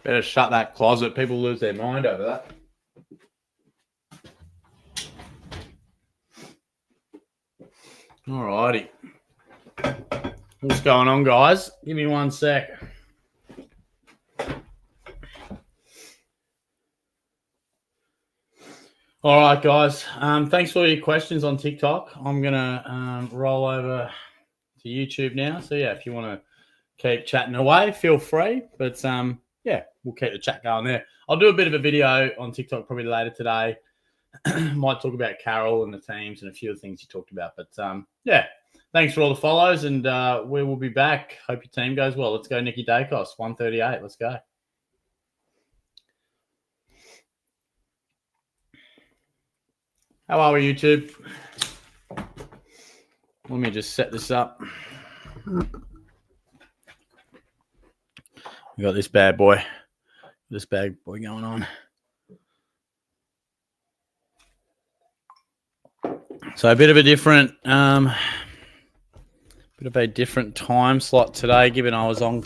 Better shut that closet. People lose their mind over that. All righty. What's going on, guys? Give me 1 sec. All right, guys. Thanks for all your questions on TikTok. I'm going to roll over to YouTube now. So, yeah, if you want to keep chatting away, feel free. But, yeah, we'll keep the chat going there. I'll do a bit of a video on TikTok probably later today. Might talk about Carol and the teams and a few of the things you talked about. But, yeah, thanks for all the follows, and we will be back. Hope your team goes well. Let's go, Nicky Dacos, 138. Let's go. How are we, YouTube? Let me just set this up. We got this bad boy going on. So a bit of a different time slot today, given I was on.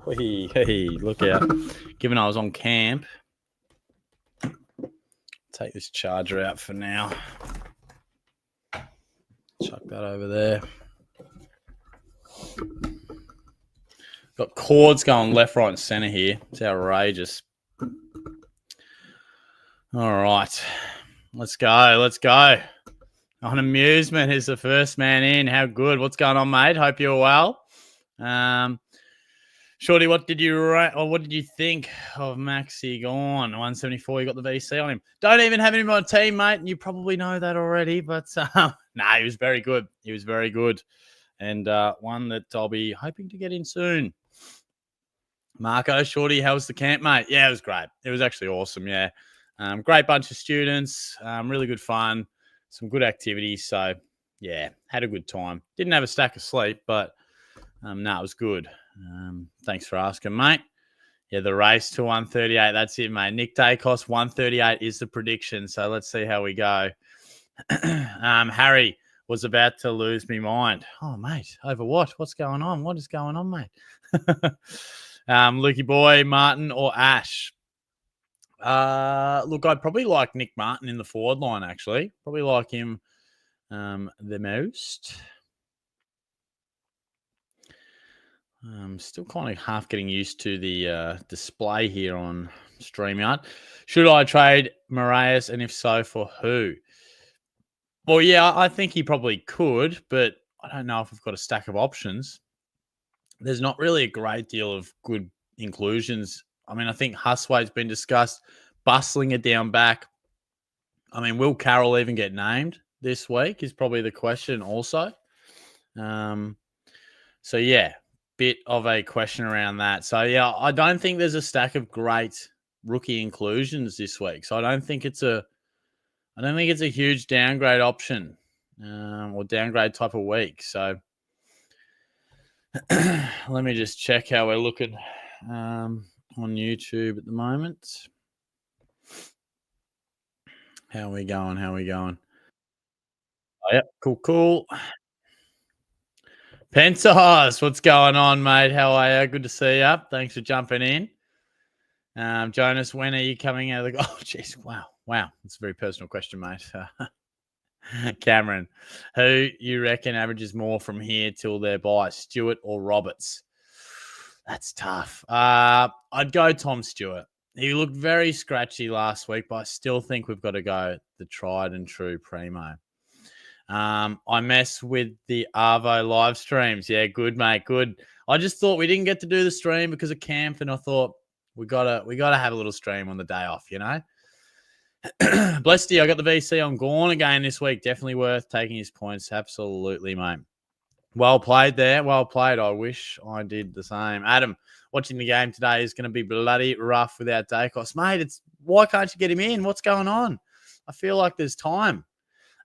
Look out! Given I was on camp. Take this charger out for now. Chuck that over there. Got cords going left, right, and center here. It's outrageous. All right. Let's go. On Amusement is the first man in. How good? What's going on, mate? Hope you're well. Shorty, what did you think of Maxi gone? 174, you got the VC on him. Don't even have him on team, mate, and you probably know that already, but he was very good. He was very good, and one that I'll be hoping to get in soon. Marco, Shorty, how was the camp, mate? Yeah, it was great. It was actually awesome, yeah. Great bunch of students, really good fun, some good activities, so, yeah, had a good time. Didn't have a stack of sleep, but, it was good. Thanks for asking, mate. Yeah, the race to 138. That's it, mate. Nick Dacos, 138 is the prediction. So let's see how we go. Harry was about to lose me mind. Oh, mate, over what? What's going on? What is going on, mate? Lukey Boy, Martin, or Ash? Look, I'd probably like Nick Martin in the forward line, actually. Probably like him the most. I'm still kind of half getting used to the display here on StreamYard. Should I trade Moraes, and if so, for who? Well, yeah, I think he probably could, but I don't know if we've got a stack of options. There's not really a great deal of good inclusions. I mean, I think Huswaite's been discussed. Bustling down back. I mean, will Carroll even get named this week is probably the question also. So, yeah. Bit of a question around that. So, yeah, I don't think there's a stack of great rookie inclusions this week. So I don't think it's a huge downgrade option or downgrade type of week. So let me just check how we're looking on YouTube at the moment. How are we going? Oh, yep, cool. Pentos, what's going on, mate? How are you? Good to see you. Thanks for jumping in. Jonas, when are you coming out of the... Oh, jeez, wow. That's a very personal question, mate. Cameron, who you reckon averages more from here till their bye, Stewart or Roberts? That's tough. I'd go Tom Stewart. He looked very scratchy last week, but I still think we've got to go the tried and true primo. I mess with the Arvo live streams. Yeah, good, mate. Good. I just thought we didn't get to do the stream because of camp, and I thought we gotta have a little stream on the day off, you know. Bless you. I got the VC on Gorn again this week. Definitely worth taking his points. Absolutely, mate. Well played there. Well played. I wish I did the same. Adam, watching the game today is going to be bloody rough without Dacos. Mate, why can't you get him in? What's going on? I feel like there's time.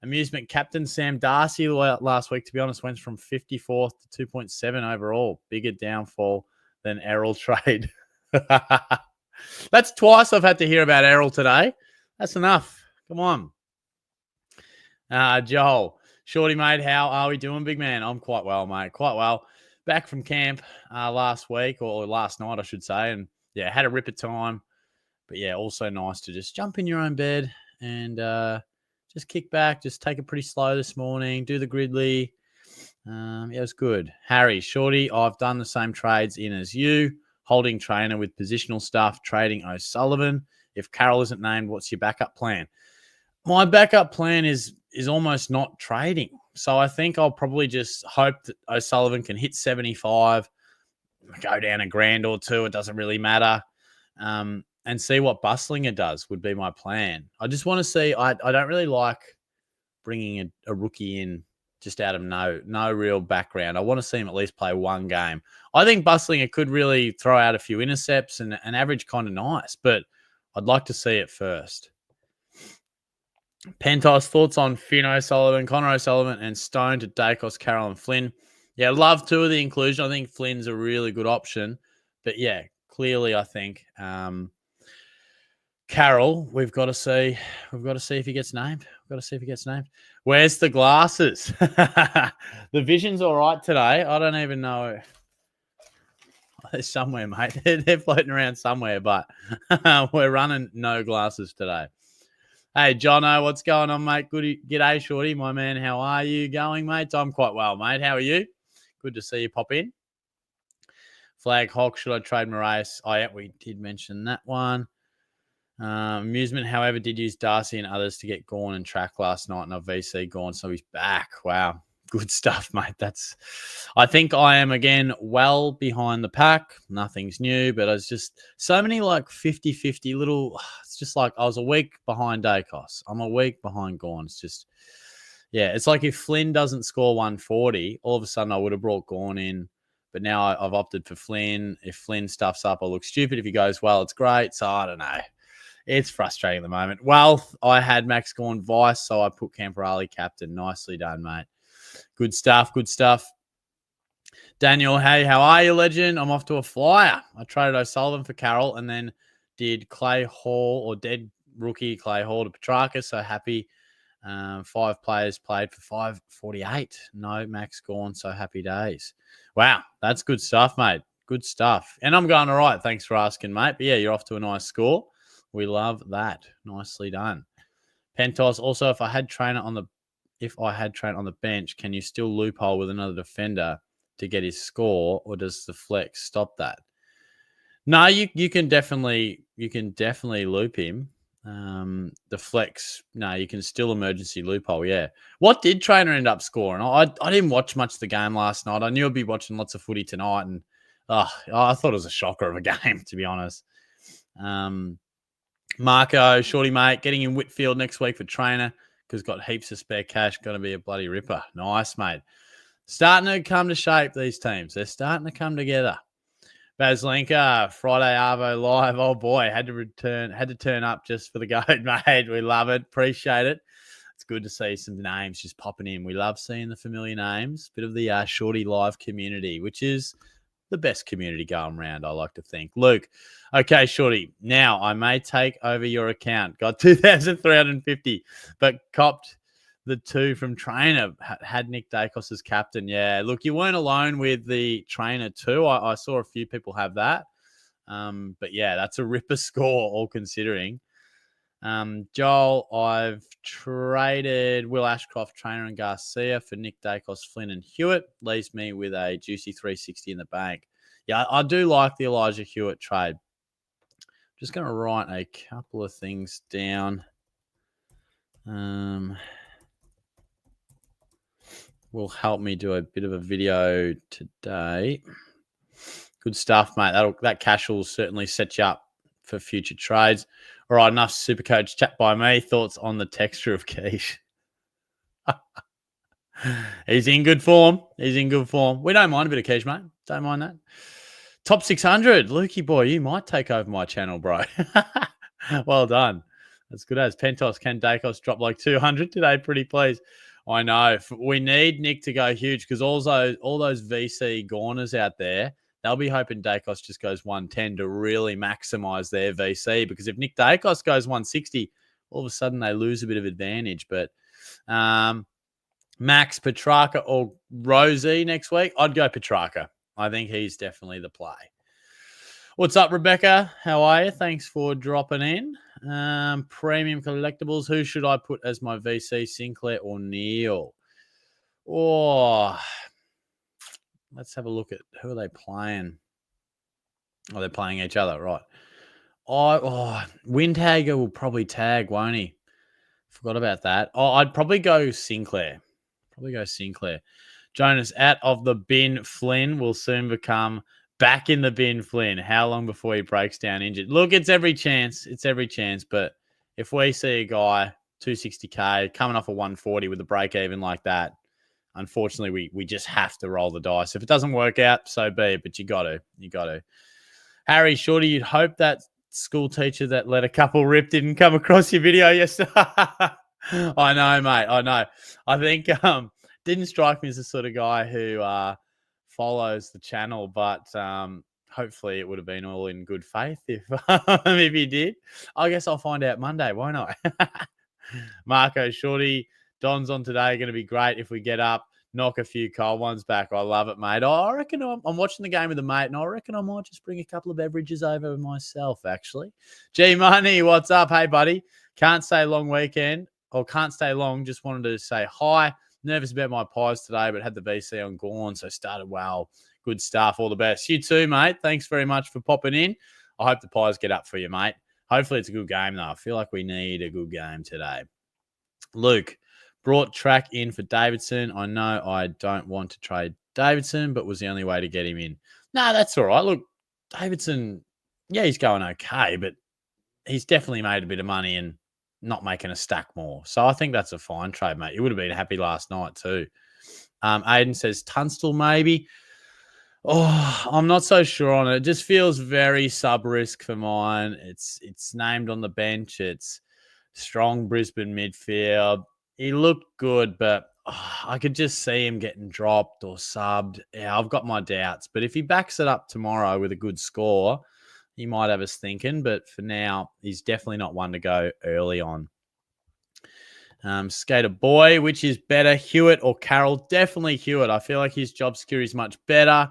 Amusement captain Sam Darcy last week, to be honest, went from 54th to 2.7 overall. Bigger downfall than Errol trade. That's twice I've had to hear about Errol today. That's enough. Come on. Joel. Shorty, mate, how are we doing, big man? I'm quite well, mate. Quite well. Back from camp last week, or last night, I should say, and yeah, had a ripper time. But yeah, also nice to just jump in your own bed and just kick back, just take it pretty slow this morning, do the Gridley. Yeah, it was good. Harry, Shorty, I've done the same trades in as you, holding trainer with positional stuff, trading O'Sullivan. If Carroll isn't named, what's your backup plan? My backup plan is almost not trading. So I think I'll probably just hope that O'Sullivan can hit 75, go down a grand or two. It doesn't really matter. And see what Bustlinger does would be my plan. I just want to see. I don't really like bringing a rookie in just out of no real background. I want to see him at least play one game. I think Bustlinger could really throw out a few intercepts and average kind of nice, but I'd like to see it first. Pentos, thoughts on Finn O'Sullivan, Connor O'Sullivan, and Stone to Dacos, Carroll, and Flynn? Yeah, love two of the inclusion. I think Flynn's a really good option. But yeah, clearly I think Carroll, we've got to see if he gets named. Where's the glasses? The vision's all right today. I don't even know. They're somewhere, mate. They're floating around somewhere, but we're running no glasses today. Hey, Jono, what's going on, mate? G'day, Shorty, my man. How are you going, mate? I'm quite well, mate. How are you? Good to see you pop in. Flag Hawk, should I trade Moraes? Oh, yeah, we did mention that one. Amusement, however, did use Darcy and others to get Gorn and track last night, and a VC Gorn, so he's back. Wow. Good stuff, mate. I think I am, again, well behind the pack. Nothing's new, but it's just so many like 50-50 little, it's just like I was a week behind Dacos. I'm a week behind Gorn. It's just, yeah, it's like if Flynn doesn't score 140, all of a sudden I would have brought Gorn in, but now I've opted for Flynn. If Flynn stuffs up, I'll look stupid. If he goes well, it's great. So I don't know. It's frustrating at the moment. Well, I had Max Gorn vice, so I put Camperali captain. Nicely done, mate. Good stuff. Daniel, hey, how are you, legend? I'm off to a flyer. I traded O'Sullivan for Carroll and then did Clay Hall or dead rookie Clay Hall to Petrarca. So happy. 5 players played for 548. No Max Gorn. So happy days. Wow, that's good stuff, mate. Good stuff. And I'm going all right. Thanks for asking, mate. But yeah, you're off to a nice score. We love that. Nicely done. Pentos, also, if I had trainer on the bench, can you still loophole with another defender to get his score, or does the flex stop that? No, you can definitely loop him. The flex, no, you can still emergency loophole. Yeah. What did trainer end up scoring? I didn't watch much of the game last night. I knew I'd be watching lots of footy tonight, and I thought it was a shocker of a game, to be honest. Marco, Shorty, mate, getting in Whitfield next week for trainer because got heaps of spare cash. Going to be a bloody ripper. Nice, mate. Starting to come to shape, these teams. They're starting to come together. Baslenka, Friday Arvo live. Oh, boy, had to turn up just for the goat, mate. We love it. Appreciate it. It's good to see some names just popping in. We love seeing the familiar names. Bit of the Shorty live community, which is the best community going around, I like to think. Luke, okay, Shorty, now I may take over your account. Got 2,350, but copped the 2 from trainer. Had Nick Dacos as captain. Yeah, look, you weren't alone with the trainer too. I saw a few people have that. But yeah, that's a ripper score, all considering. Joel, I've traded Will Ashcroft, trainer, and Garcia for Nick Dacos, Flynn, and Hewitt. Leaves me with a juicy 360 in the bank. Yeah, I do like the Elijah Hewitt trade. Just going to write a couple of things down. Will help me do a bit of a video today. Good stuff, mate. That cash will certainly set you up for future trades. All right, enough SuperCoach chat by me. Thoughts on the texture of Quiche? He's in good form. We don't mind a bit of Quiche, mate. Don't mind that. Top 600. Lukey boy, you might take over my channel, bro. Well done. That's good as. Pentos, can Dacos drop like 200 today? Pretty pleased. I know. We need Nick to go huge because all those VC Gorners out there, they'll be hoping Dacos just goes 110 to really maximize their VC, because if Nick Dacos goes 160, all of a sudden they lose a bit of advantage. But Max, Petrarca, or Rosie next week, I'd go Petrarca. I think he's definitely the play. What's up, Rebecca? How are you? Thanks for dropping in. Premium collectibles. Who should I put as my VC, Sinclair or Neil? Oh, let's have a look at who are they playing. Oh, they're playing each other, right? Windhager will probably tag, won't he? Forgot about that. Oh, I'd probably go Sinclair. Jonas, out of the bin, Flynn will soon become back in the bin, Flynn. How long before he breaks down injured? Look, it's every chance. But if we see a guy, 260K, coming off a 140 with a break even like that, unfortunately, we just have to roll the dice. If it doesn't work out, so be it, but you got to. Harry, Shorty, you'd hope that school teacher that let a couple rip didn't come across your video yesterday. I know, mate. I know. I think didn't strike me as the sort of guy who follows the channel, but hopefully it would have been all in good faith if he did. I guess I'll find out Monday, won't I? Marco, Shorty, Don's on today. Going to be great if we get up, knock a few cold ones back. I love it, mate. I reckon I'm watching the game with a mate, and I reckon I might just bring a couple of beverages over myself, actually. G Money, what's up? Hey, buddy. Can't stay long, just wanted to say hi. Nervous about my pies today, but had the VC on Gorn, so started well. Good stuff. All the best. You too, mate. Thanks very much for popping in. I hope the pies get up for you, mate. Hopefully it's a good game, though. I feel like we need a good game today. Luke, brought track in for Davidson. I know I don't want to trade Davidson, but was the only way to get him in. No, that's all right. Look, Davidson, yeah, he's going okay, but he's definitely made a bit of money and not making a stack more. So I think that's a fine trade, mate. You would have been happy last night too. Aiden says Tunstall maybe. Oh, I'm not so sure on it. It just feels very sub-risk for mine. It's named on the bench. It's strong Brisbane midfield. He looked good, but I could just see him getting dropped or subbed. Yeah, I've got my doubts. But if he backs it up tomorrow with a good score, he might have us thinking. But for now, he's definitely not one to go early on. Skater Boy, which is better, Hewitt or Carroll? Definitely Hewitt. I feel like his job security is much better,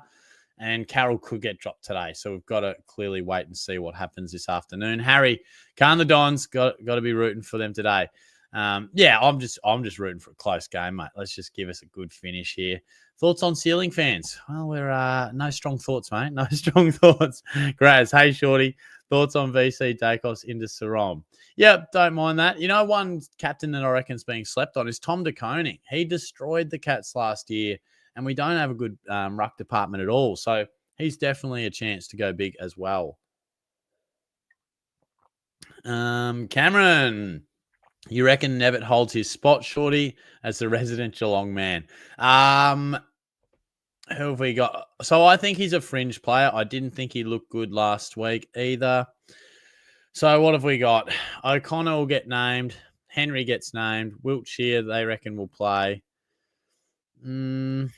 and Carroll could get dropped today. So we've got to clearly wait and see what happens this afternoon. Harry, can't the Dons got to be rooting for them today? Yeah, I'm just rooting for a close game, mate. Let's just give us a good finish here. Thoughts on ceiling fans? Well, we're no strong thoughts, mate. No strong thoughts. Graz, hey, Shorty. Thoughts on VC Dacos into Sarong? Yep, don't mind that. You know, one captain that I reckon is being slept on is Tom De Koning. He destroyed the Cats last year, and we don't have a good ruck department at all. So he's definitely a chance to go big as well. Cameron, you reckon Nevitt holds his spot, Shorty, as the resident Geelong man? Who have we got? So I think he's a fringe player. I didn't think he looked good last week either. So what have we got? O'Connor will get named. Henry gets named. Wiltshire, they reckon, will play. Mullen.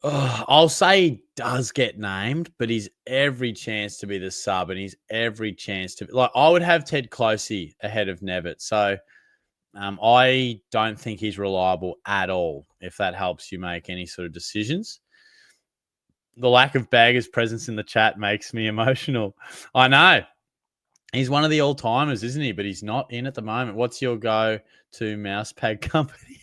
I'll say he does get named, but he's every chance to be the sub, and he's every chance to... Like, I would have Ted Closey ahead of Nevitt. So I don't think he's reliable at all, if that helps you make any sort of decisions. The lack of Bagger's presence in the chat makes me emotional. I know. He's one of the all-timers, isn't he? But he's not in at the moment. What's your go-to mousepad company?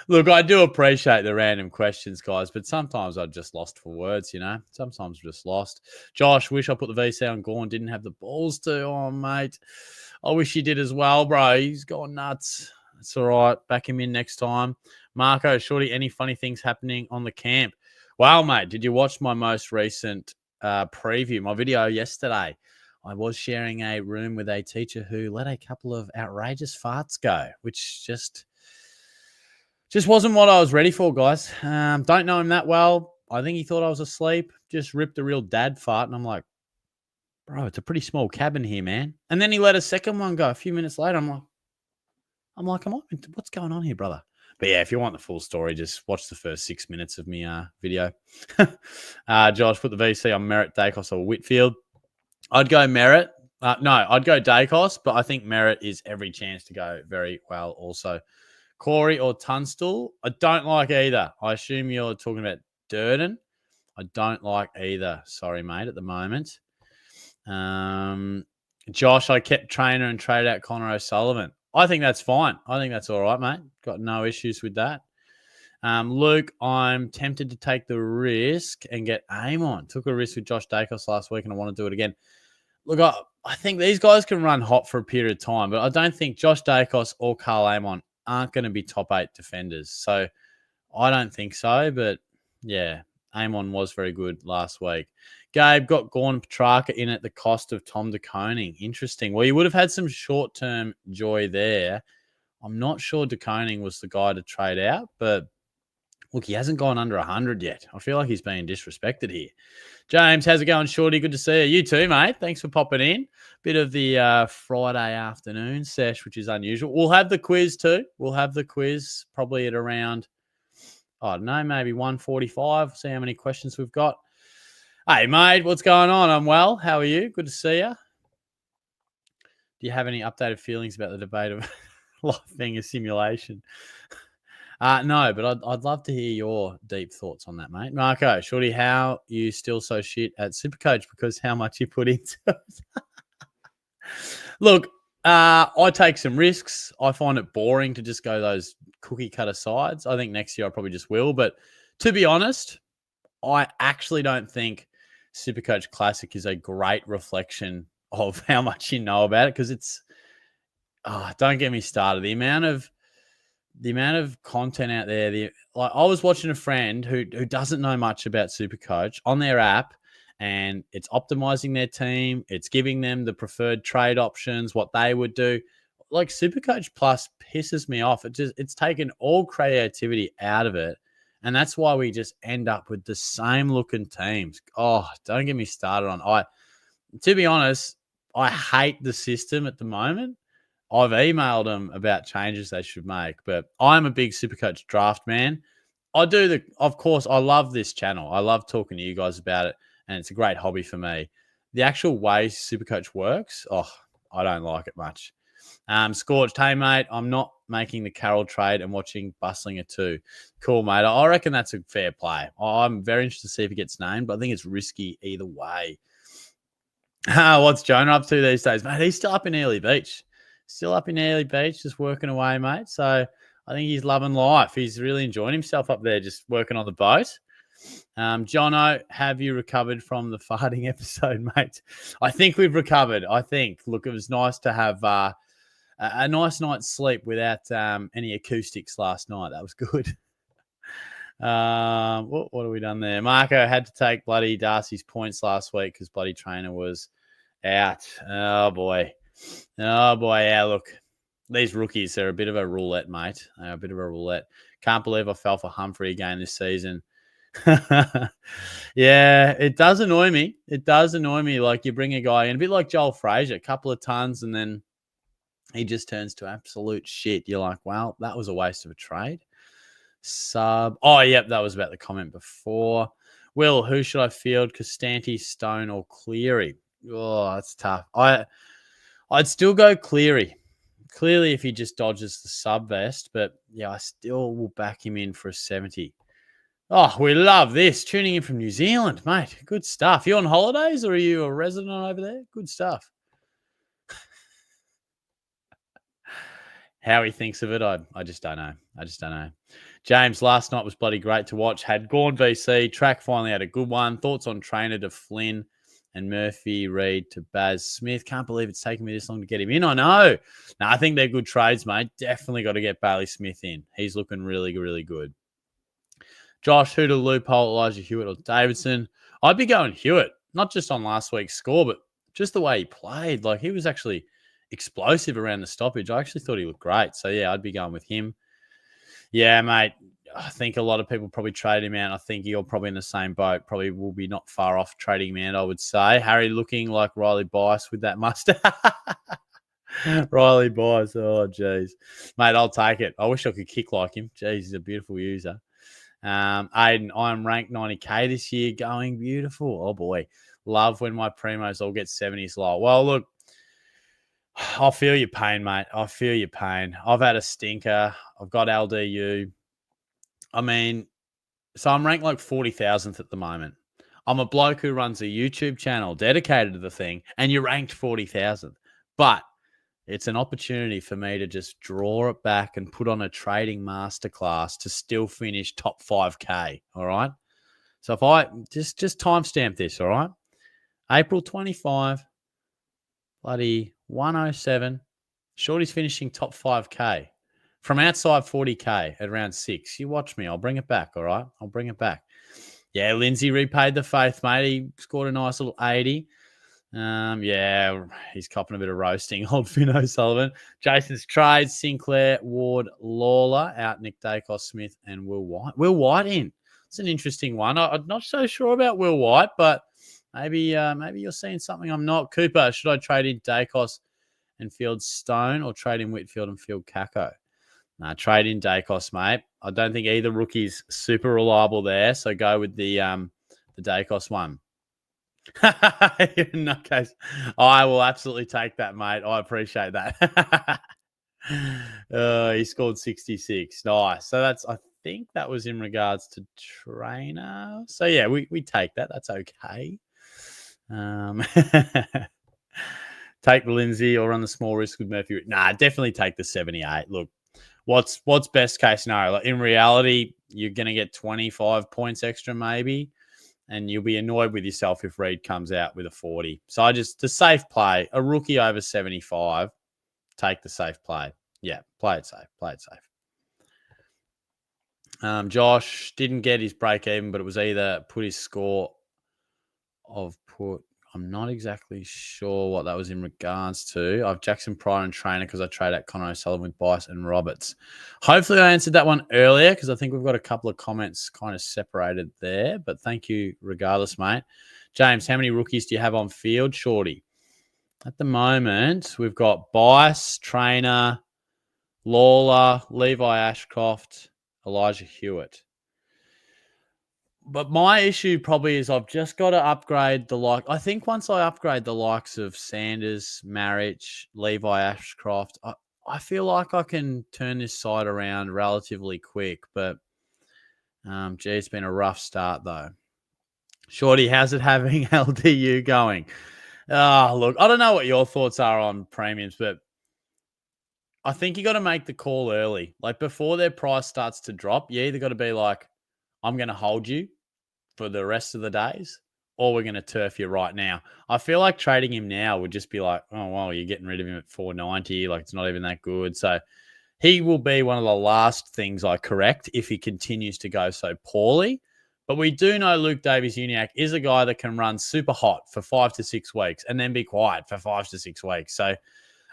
Look, I do appreciate the random questions, guys, but sometimes I'm just lost for words, you know? Sometimes I'm just lost. Josh, wish I put the VC on Gorn, didn't have the balls to. Oh, mate. I wish he did as well, bro. He's gone nuts. It's all right. Back him in next time. Marco, Shorty, any funny things happening on the camp? Wow, mate, did you watch my most recent preview, my video yesterday? I was sharing a room with a teacher who let a couple of outrageous farts go, which just wasn't what I was ready for, guys. Don't know him that well. I think he thought I was asleep. Just ripped a real dad fart, and I'm like, bro, it's a pretty small cabin here, man. And then he let a second one go a few minutes later. I'm like, what's going on here, brother? But yeah, if you want the full story, just watch the first 6 minutes of me video. Josh, put the VC on Merritt, Dacos, or Whitfield. I'd go Merritt. No, I'd go Dacos, but I think Merritt is every chance to go very well also. Corey or Tunstall? I don't like either. I assume you're talking about Durden. I don't like either. Sorry, mate, at the moment. Josh, I kept Trainer and trade out Connor O'Sullivan. I think that's fine. I think that's all right, mate. Got no issues with that. Luke, I'm tempted to take the risk and get Amon. Took a risk with Josh Dacos last week and I want to do it again. Look, I think these guys can run hot for a period of time, but I don't think Josh Dacos or Carl Amon aren't going to be top 8 defenders. So I don't think so, but yeah, Amon was very good last week. Gabe got Gordon Petrarca in at the cost of Tom De Koning. Interesting. Well, you would have had some short-term joy there. I'm not sure De Koning was the guy to trade out, but look, he hasn't gone under 100 yet. I feel like he's being disrespected here. James, how's it going, Shorty? Good to see you. You too, mate. Thanks for popping in. Bit of the Friday afternoon sesh, which is unusual. We'll have the quiz too. We'll have the quiz probably at around, I don't know, maybe 1:45. See how many questions we've got. Hey, mate, what's going on? I'm well. How are you? Good to see you. Do you have any updated feelings about the debate of life being a simulation? No, but I'd love to hear your deep thoughts on that, mate. Marco, Shorty, how you still so shit at SuperCoach because how much you put into it? Look, I take some risks. I find it boring to just go those cookie cutter sides. I think next year I probably just will. But to be honest, I actually don't think SuperCoach Classic is a great reflection of how much you know about it because it's, don't get me started. The amount of content out there. I was watching a friend who doesn't know much about SuperCoach on their app, and it's optimizing their team. It's giving them the preferred trade options, what they would do. Like SuperCoach Plus pisses me off. It's taken all creativity out of it, and that's why we just end up with the same looking teams. Oh, don't get me started on. To be honest, I hate the system at the moment. I've emailed them about changes they should make, but I'm a big SuperCoach draft man. Of course, I love this channel. I love talking to you guys about it, and it's a great hobby for me. The actual way SuperCoach works, I don't like it much. Scorched, hey, mate, I'm not making the Carroll trade and watching Bustlinger too. Cool, mate. I reckon that's a fair play. I'm very interested to see if he gets named, but I think it's risky either way. What's Jonah up to these days? Mate, he's still up in Early Beach. Just working away, mate. So I think he's loving life. He's really enjoying himself up there, just working on the boat. Jono, have you recovered from the farting episode, mate? I think we've recovered. Look, it was nice to have a nice night's sleep without any acoustics last night. That was good. What have we done there? Marco had to take bloody Darcy's points last week because bloody Trainer was out. Oh, boy. Yeah, look, these rookies, they're a bit of a roulette, mate. They're a bit of a roulette. Can't believe I fell for Humphrey again this season. Yeah, it does annoy me. Like you bring a guy in, a bit like Joel Frazier, a couple of tons, and then he just turns to absolute shit. You're like, well, that was a waste of a trade. Yep, that was about the comment before. Will, who should I field? Costanti, Stone, or Cleary? Oh, that's tough. I'd still go Cleary. Clearly, if he just dodges the sub vest, but yeah, I still will back him in for a 70. Oh, we love this. Tuning in from New Zealand, mate. Good stuff. You on holidays or are you a resident over there? Good stuff. How he thinks of it, I just don't know. James, last night was bloody great to watch. Had Gorn VC. Track finally had a good one. Thoughts on Trainer to Flynn and Murphy Reid to Baz Smith. Can't believe it's taken me this long to get him in. I know. No, I think they're good trades, mate. Definitely got to get Bailey Smith in. He's looking really, really good. Josh, who to loophole, Elijah Hewitt or Davidson? I'd be going Hewitt, not just on last week's score, but just the way he played. Like, he was actually explosive around the stoppage. I actually thought he looked great. So, yeah, I'd be going with him. Yeah, mate. I think a lot of people probably trade him out. I think you're probably in the same boat. Probably will be not far off trading him out, I would say. Harry looking like Riley Bice with that mustache. Riley Bice. Oh, geez. Mate, I'll take it. I wish I could kick like him. Jeez, he's a beautiful user. Aiden, I'm ranked 90K this year. Going beautiful. Oh, boy. Love when my primos all get 70s low. Well, look, I feel your pain, mate. I feel your pain. I've had a stinker. I've got LDU. I mean, so I'm ranked like 40,000th at the moment. I'm a bloke who runs a YouTube channel dedicated to the thing, and you're ranked 40,000th. But it's an opportunity for me to just draw it back and put on a trading masterclass to still finish top 5K. All right. So if I just timestamp this, all right? April 25, bloody 107. Shorty's finishing top 5K from outside 40K at round 6. You watch me. I'll bring it back, all right? I'll bring it back. Yeah, Lindsay repaid the faith, mate. He scored a nice little 80. Yeah, he's copping a bit of roasting. Old Finn O'Sullivan. Jason's trades, Sinclair, Ward, Lawler, out Nick Dacos, Smith, and Will White. Will White in. It's an interesting one. I'm not so sure about Will White, but maybe you're seeing something I'm not. Cooper, should I trade in Dacos and field Stone or trade in Whitfield and field Kako? Nah, trade in Dacos, mate. I don't think either rookie's super reliable there, so go with the Dacos one. In that case, I will absolutely take that, mate. I appreciate that. He scored 66. Nice. So I think that was in regards to trainer. So yeah, we take that. That's okay. Take Lindsay or run the small risk with Murphy. Nah, definitely take the 78. Look, what's best case scenario? Like, in reality, you're going to get 25 points extra maybe, and you'll be annoyed with yourself if Reed comes out with a 40. So the safe play, a rookie over 75, take the safe play. Yeah, play it safe. Play it safe. Josh didn't get his break even, but it was either put his score of put. I'm not exactly sure what that was in regards to. I've Jackson Pryor and trainer because I trade at Connor O'Sullivan with Bice and Roberts. Hopefully I answered that one earlier because I think we've got a couple of comments kind of separated there. But thank you regardless, mate. James, how many rookies do you have on field, Shorty? At the moment, we've got Bice, Trainer, Lawler, Levi Ashcroft, Elijah Hewitt. But my issue probably is I've just got to upgrade I think once I upgrade the likes of Sanders, Marich, Levi Ashcroft, I feel like I can turn this side around relatively quick. But, it's been a rough start, though. Shorty, how's it having LDU going? Look, I don't know what your thoughts are on premiums, but I think you got to make the call early. Like, before their price starts to drop, you either got to be like, I'm going to hold you for the rest of the days, or we're going to turf you right now. I feel like trading him now would just be like, oh, well, you're getting rid of him at 490. Like, it's not even that good. So he will be one of the last things I correct if he continues to go so poorly. But we do know Luke Davies-Uniacke is a guy that can run super hot for 5 to 6 weeks and then be quiet for 5 to 6 weeks. So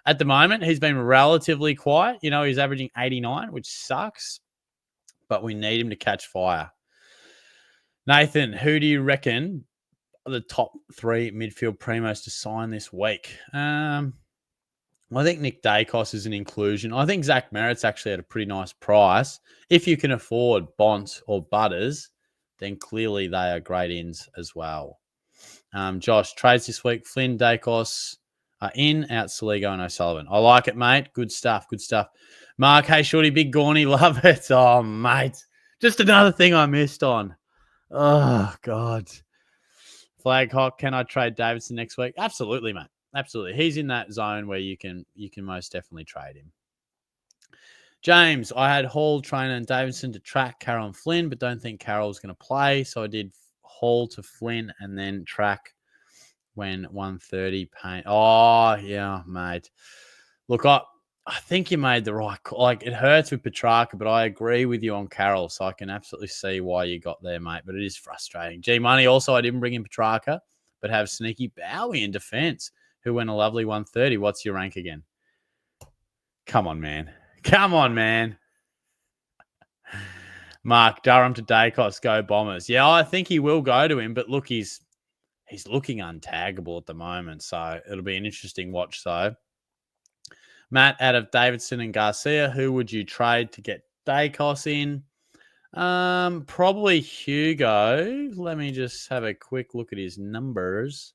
at the moment, he's been relatively quiet. You know, he's averaging 89, which sucks, but we need him to catch fire. Nathan, who do you reckon are the top 3 midfield primos to sign this week? I think Nick Dacos is an inclusion. I think Zach Merritt's actually at a pretty nice price. If you can afford Bont or Butters, then clearly they are great ins as well. Josh, trades this week. Flynn, Dacos are in, out Saligo and O'Sullivan. I like it, mate. Good stuff. Good stuff. Mark, hey, Shorty, big Gorny, love it. Oh, mate. Just another thing I missed on. Oh, God. Flag Hawk, can I trade Davidson next week? Absolutely, mate. Absolutely. He's in that zone where you can most definitely trade him. James, I had Hall, Trainer, and Davidson to track Carroll and Flynn, but don't think Carroll was going to play. So I did Hall to Flynn and then track when 130 paint. Oh, yeah, mate. Look, I think you made the right call. Like, it hurts with Petrarca, but I agree with you on Carroll, so I can absolutely see why you got there, mate. But it is frustrating. G-Money, also, I didn't bring in Petrarca, but have Sneaky Bowie in defense, who went a lovely 130. What's your rank again? Come on, man. Come on, man. Mark, Durham to Dacos, go Bombers. Yeah, I think he will go to him, but look, he's looking untaggable at the moment, so it'll be an interesting watch, though. Matt, out of Davidson and Garcia, who would you trade to get Dacos in? Probably Hugo. Let me just have a quick look at his numbers.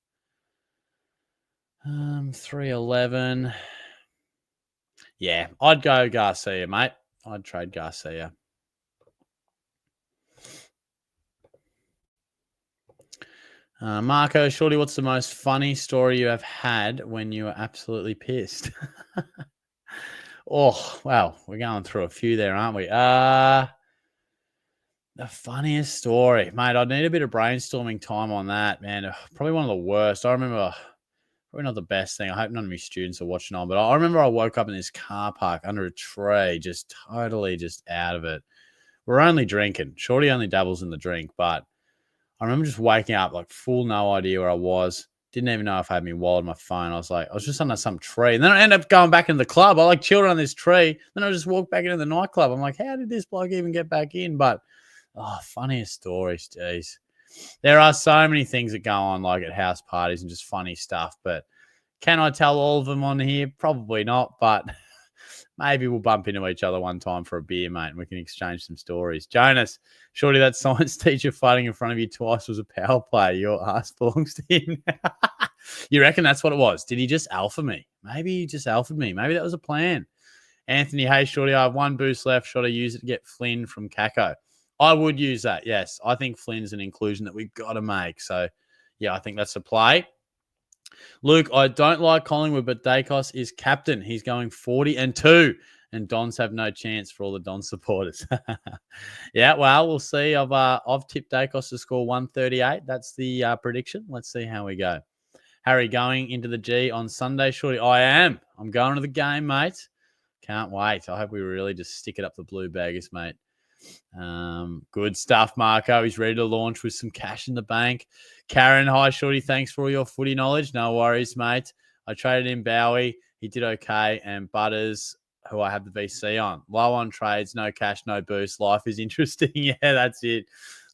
311. Yeah, I'd go Garcia, mate. I'd trade Garcia. Marco, shorty, what's the most funny story you have had when you were absolutely pissed? Oh, wow. We're going through a few there, aren't we? The funniest story, mate. I'd need a bit of brainstorming time on that, man. Probably one of the worst. I remember, probably not the best thing. I hope none of my students are watching on, but I remember I woke up in this car park under a tree, just totally just out of it. We're only drinking. Shorty only dabbles in the drink, but I remember just waking up like full no idea where I was. Didn't even know if I had my wallet, my phone. I was just under some tree. And then I ended up going back into the club. I like chilled on this tree. Then I just walked back into the nightclub. I'm like, how did this bloke even get back in? But funniest stories, geez. There are so many things that go on like at house parties and just funny stuff. But can I tell all of them on here? Probably not. But maybe we'll bump into each other one time for a beer, mate, and we can exchange some stories. Jonas, surely that science teacher fighting in front of you twice was a power play. Your ass belongs to him. You reckon that's what it was? Did he just alpha me? Maybe he just alphaed me. Maybe that was a plan. Anthony, hey, shorty, I have one boost left. Should I use it to get Flynn from Kako? I would use that, yes. I think Flynn's an inclusion that we've got to make. So, yeah, I think that's a play. Luke, I don't like Collingwood, but Dacos is captain. He's going 40-2, and Dons have no chance for all the Don supporters. Yeah, well, we'll see. I've tipped Dacos to score 138. That's the prediction. Let's see how we go. Harry, going into the G on Sunday, shorty. I am. I'm going to the game, mate. Can't wait. I hope we really just stick it up the Blue Baggers, mate. Good stuff, Marco. He's ready to launch with some cash in the bank. Karen, hi, shorty. Thanks for all your footy knowledge. No worries, mate. I traded in Bowie. He did okay. And Butters, who I have the VC on. Low on trades, no cash, no boost. Life is interesting. Yeah, that's it.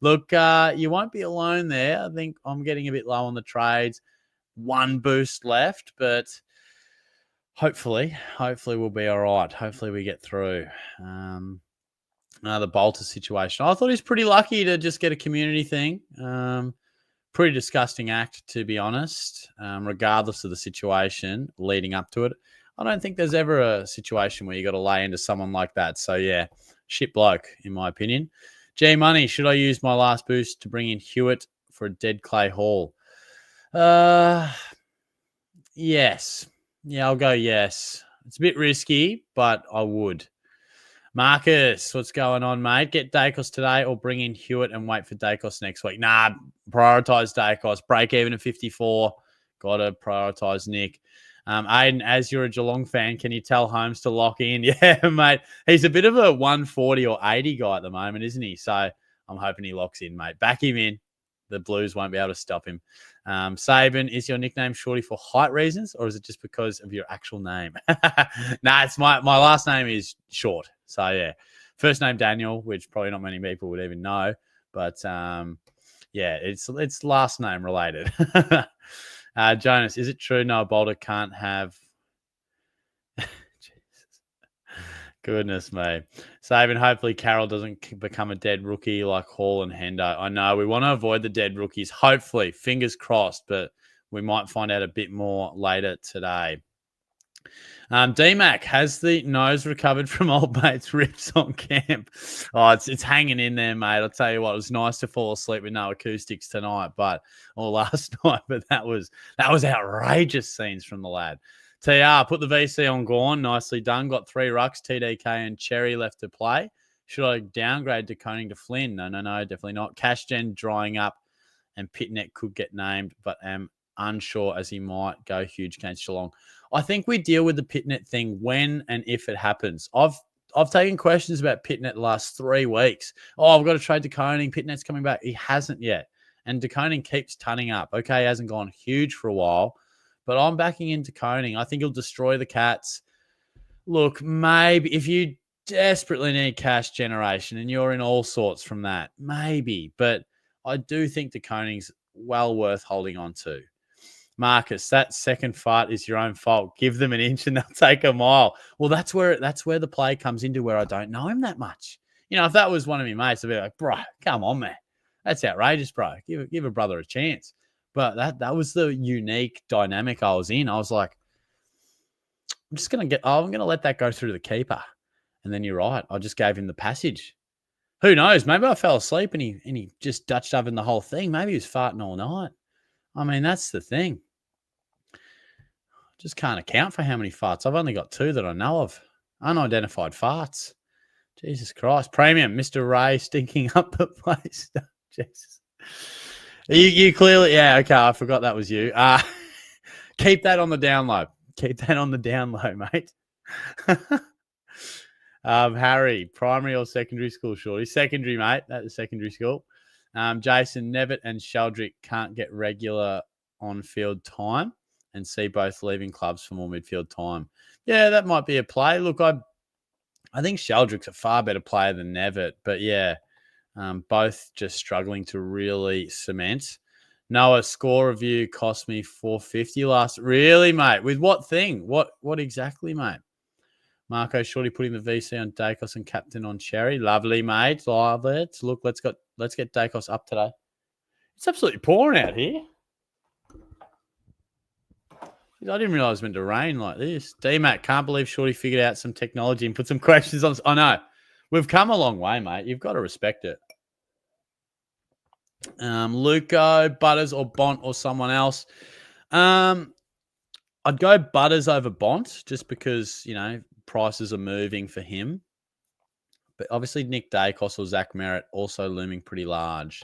Look, you won't be alone there. I think I'm getting a bit low on the trades. One boost left, but hopefully we'll be all right. Hopefully we get through. The Bolter situation. I thought he's pretty lucky to just get a community thing. Pretty disgusting act, to be honest, regardless of the situation leading up to it. I don't think there's ever a situation where you got to lay into someone like that. So, yeah, shit bloke, in my opinion. G Money, should I use my last boost to bring in Hewitt for a dead Clay Hall? Yes. Yeah, I'll go yes. It's a bit risky, but I would. Marcus, what's going on, mate? Get Dacos today or bring in Hewitt and wait for Dacos next week? Nah, prioritise Dacos. Break even at 54. Got to prioritise Nick. Aiden, as you're a Geelong fan, can you tell Holmes to lock in? Yeah, mate. He's a bit of a 140 or 80 guy at the moment, isn't he? So I'm hoping he locks in, mate. Back him in. The Blues won't be able to stop him. Saban, is your nickname Shorty for height reasons or is it just because of your actual name? Nah, it's my last name is Short. So, yeah. First name Daniel, which probably not many people would even know. But, yeah, it's last name related. Jonas, is it true Noah Bolter can't have... Goodness me. Saban, hopefully Carroll doesn't become a dead rookie like Hall and Hendo. I know we want to avoid the dead rookies. Hopefully, fingers crossed, but we might find out a bit more later today. D-Mac, has the nose recovered from old mate's rips on camp? Oh, it's hanging in there, mate. I'll tell you what, it was nice to fall asleep with no acoustics tonight, or last night, but that was outrageous scenes from the lad. TR, put the VC on Gawn. Nicely done. Got 3 rucks, TDK and Cherry left to play. Should I downgrade to Koning to Flynn? No, definitely not. Cash Gen drying up and Pitnet could get named, but am unsure as he might go huge against Geelong. I think we deal with the Pitnet thing when and if it happens. I've taken questions about Pitnet the last 3 weeks. Oh, I've got to trade to Koning. Pitnet's coming back. He hasn't yet. And DeConing keeps tunning up. Okay, he hasn't gone huge for a while. But I'm backing into Koning. I think he'll destroy the Cats. Look, maybe if you desperately need cash generation and you're in all sorts from that, maybe. But I do think the Koning's well worth holding on to. Marcus, that second fart is your own fault. Give them an inch and they'll take a mile. Well, that's where the play comes into where I don't know him that much. You know, if that was one of my mates, I'd be like, bro, come on, man. That's outrageous, bro. Give a brother a chance. But that was the unique dynamic I was in. I was like, I'm going to let that go through the keeper. And then you're right. I just gave him the passage. Who knows? Maybe I fell asleep and he just Dutched oven the whole thing. Maybe he was farting all night. I mean, that's the thing. Just can't account for how many farts. I've only got 2 that I know of. Unidentified farts. Jesus Christ. Premium, Mr. Ray stinking up the place. Jesus. You clearly, yeah, okay, I forgot that was you. Keep that on the down low. Keep that on the down low, mate. Harry, primary or secondary school, Shorty? Secondary, mate. That's secondary school. Jason, Nevitt and Sheldrick can't get regular on-field time and see both leaving clubs for more midfield time. Yeah, that might be a play. Look, I think Sheldrick's a far better player than Nevitt, but yeah, both just struggling to really cement. Noah, score review cost me $450 last. Really, mate? With what thing? What exactly, mate? Marco, Shorty putting the VC on Dacos and captain on Cherry. Lovely, mate. Lovely. Look, let's get Dacos up today. It's absolutely pouring out here. I didn't realize it was meant to rain like this. D-Mac, can't believe Shorty figured out some technology and put some questions on. I know. We've come a long way, mate. You've got to respect it. Luco, Butters or Bont or someone else. I'd go Butters over Bont just because, prices are moving for him. But obviously Nick Dacos or Zach Merritt also looming pretty large.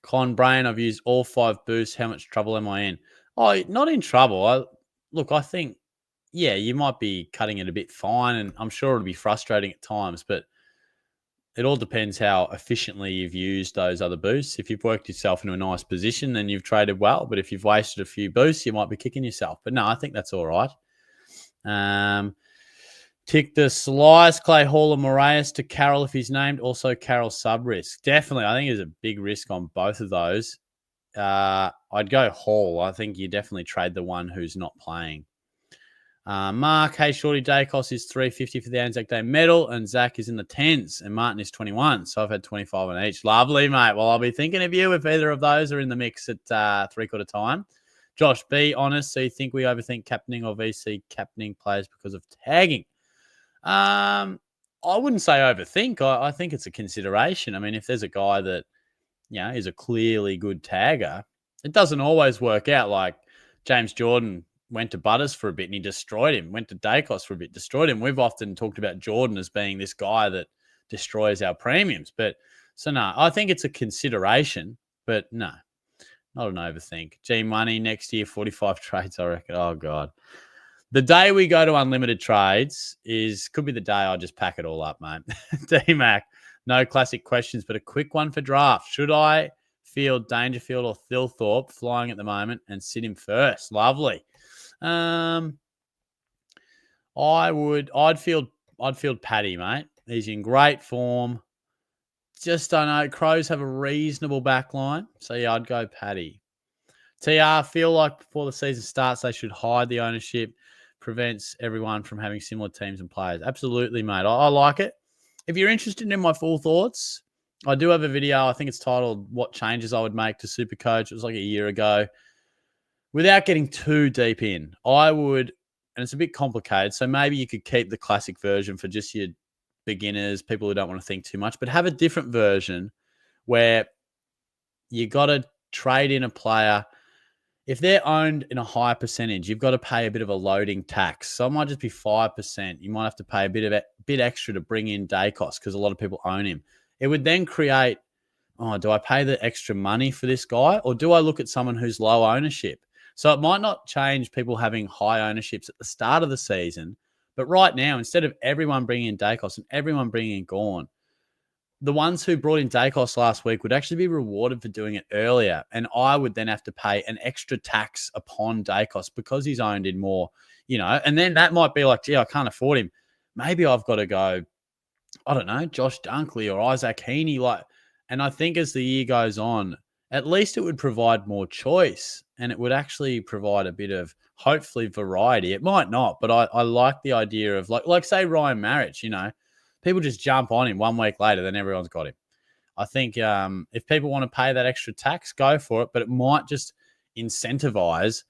Con Brain, I've used all 5 boosts. How much trouble am I in? Oh, not in trouble. I think, yeah, you might be cutting it a bit fine, and I'm sure it'll be frustrating at times, but it all depends how efficiently you've used those other boosts. If you've worked yourself into a nice position, then you've traded well. But if you've wasted a few boosts, you might be kicking yourself. But no, I think that's all right. Tick the slice, Clay Hall or Moraes to Carroll if he's named. Also, Carroll sub-risk. Definitely. I think there's a big risk on both of those. I'd go Hall. I think you definitely trade the one who's not playing. Mark, hey, Shorty, Dacos is $350 for the Anzac Day medal, and Zach is in the 10s, and Martin is 21. So I've had 25 on each. Lovely, mate. Well, I'll be thinking of you if either of those are in the mix at three-quarter time. Josh, be honest. So you think we overthink captaining or VC captaining players because of tagging? I wouldn't say overthink. I think it's a consideration. I mean, if there's a guy that, is a clearly good tagger, it doesn't always work out. Like James Jordan went to Butters for a bit and he destroyed him. Went to Dacos for a bit, destroyed him. We've often talked about Jordan as being this guy that destroys our premiums. But so no, I think it's a consideration, but no, not an overthink. G Money next year, 45 trades, I reckon. Oh God. The day we go to unlimited trades could be the day I just pack it all up, mate. D-Mac, no classic questions, but a quick one for draft. Should I field Dangerfield or Thilthorpe flying at the moment and sit him first? Lovely. I'd field Paddy, mate. He's in great form. Just don't know. Crows have a reasonable back line. So yeah, I'd go Paddy. TR, feel like before the season starts, they should hide the ownership. Prevents everyone from having similar teams and players. Absolutely, mate. I like it. If you're interested in my full thoughts, I do have a video. I think it's titled What Changes I Would Make to SuperCoach. It was like a year ago. Without getting too deep in, I would, and it's a bit complicated, so maybe you could keep the classic version for just your beginners, people who don't want to think too much, but have a different version where you got to trade in a player. If they're owned in a high percentage, you've got to pay a bit of a loading tax. So it might just be 5%. You might have to pay a bit extra to bring in Dacos because a lot of people own him. It would then create, do I pay the extra money for this guy, or do I look at someone who's low ownership? So it might not change people having high ownerships at the start of the season, but right now, instead of everyone bringing in Dacos and everyone bringing in Gawn, the ones who brought in Dacos last week would actually be rewarded for doing it earlier. And I would then have to pay an extra tax upon Dacos because he's owned in more, and then that might be like, gee, I can't afford him. Maybe I've got to go, I don't know, Josh Dunkley or Isaac Heaney. And I think as the year goes on, at least it would provide more choice and it would actually provide a bit of, hopefully, variety. It might not, but I like the idea of like say Ryan Marich, people just jump on him 1 week later, then everyone's got him. I think if people want to pay that extra tax, go for it, but it might just incentivize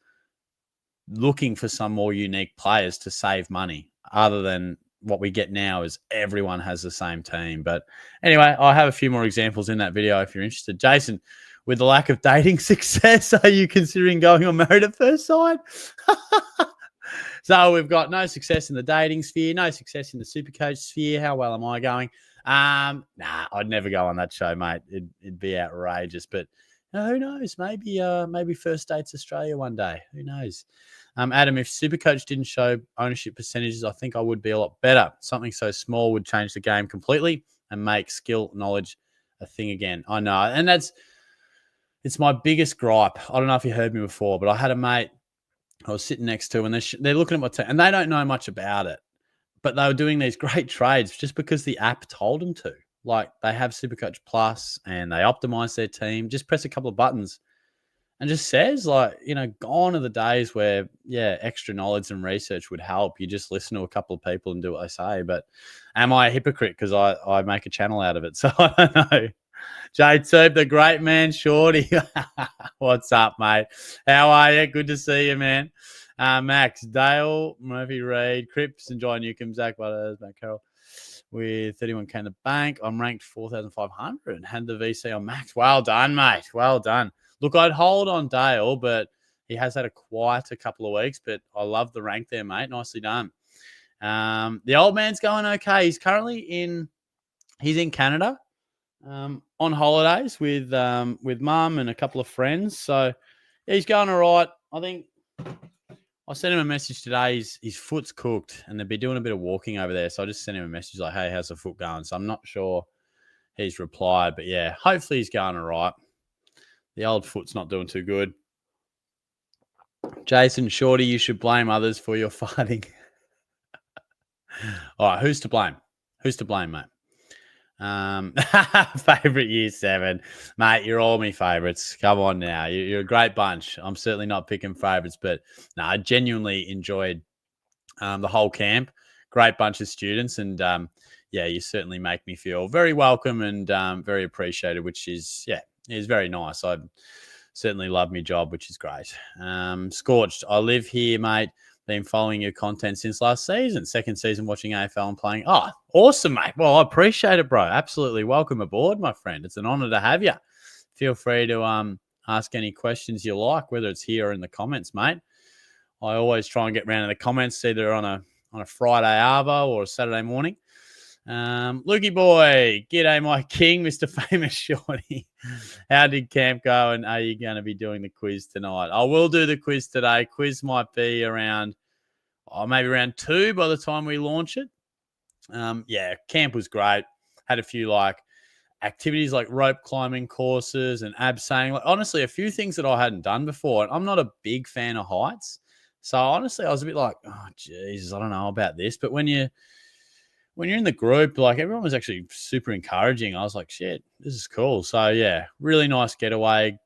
looking for some more unique players to save money other than what we get now is everyone has the same team. But anyway, I have a few more examples in that video if you're interested. Jason, with the lack of dating success, are you considering going on Married at First Sight? So we've got no success in the dating sphere, no success in the SuperCoach sphere. How well am I going? Nah, I'd never go on that show, mate. It'd be outrageous. But who knows? Maybe First Dates Australia one day. Who knows? Adam, if SuperCoach didn't show ownership percentages, I think I would be a lot better. Something so small would change the game completely and make skill knowledge a thing again. I know. And it's my biggest gripe. I don't know if you heard me before, but I had a mate I was sitting next to, and they're looking at my team, and they don't know much about it, but they were doing these great trades just because the app told them to. Like, they have SuperCoach Plus, and they optimize their team. Just press a couple of buttons, and just says, like, gone are the days where, extra knowledge and research would help. You just listen to a couple of people and do what they say. But am I a hypocrite because I make a channel out of it? So I don't know. Jade Soup, the great man, Shorty. What's up, mate? How are you? Good to see you, man. Max, Dale, Murphy Reed, Cripps, and John Newcomb, Zach Butters, Matt Carroll with 31K in the bank. I'm ranked 4,500. Had the VC on Max. Well done, mate. Well done. Look, I'd hold on Dale, but he has had a quieter couple of weeks, but I love the rank there, mate. Nicely done. The old man's going okay. He's currently in Canada. On holidays with mum and a couple of friends. So he's going all right. I think I sent him a message today. His foot's cooked and they'll be doing a bit of walking over there. So I just sent him a message like, hey, how's the foot going? So I'm not sure he's replied, but yeah, hopefully he's going all right. The old foot's not doing too good. Jason, Shorty, you should blame others for your fighting. All right, who's to blame? Who's to blame, mate? Favorite year 7, mate. You're all my favorites. Come on now, you're a great bunch. I'm certainly not picking favorites, but no, I genuinely enjoyed the whole camp. Great bunch of students, and you certainly make me feel very welcome and very appreciated, which is very nice. I certainly love my job, which is great. Scorched, I live here, mate. Been following your content since last season. Second season watching AFL and playing. Oh, awesome, mate. Well, I appreciate it, bro. Absolutely. Welcome aboard, my friend. It's an honor to have you. Feel free to ask any questions you like, whether it's here or in the comments, mate. I always try and get around in the comments, either on a Friday arvo or a Saturday morning. Lukey boy, g'day, my king, Mr. Famous Shorty. How did camp go, and are you going to be doing the quiz tonight? I will do the quiz today. Quiz might be maybe around 2 by the time we launch it. Camp was great. Had a few activities like rope climbing courses and abseiling. Honestly, a few things that I hadn't done before. And I'm not a big fan of heights. So honestly, I was a bit like, oh, Jesus, I don't know about this. But when you're in the group, everyone was actually super encouraging. I was like, shit, this is cool. So yeah, really nice getaway.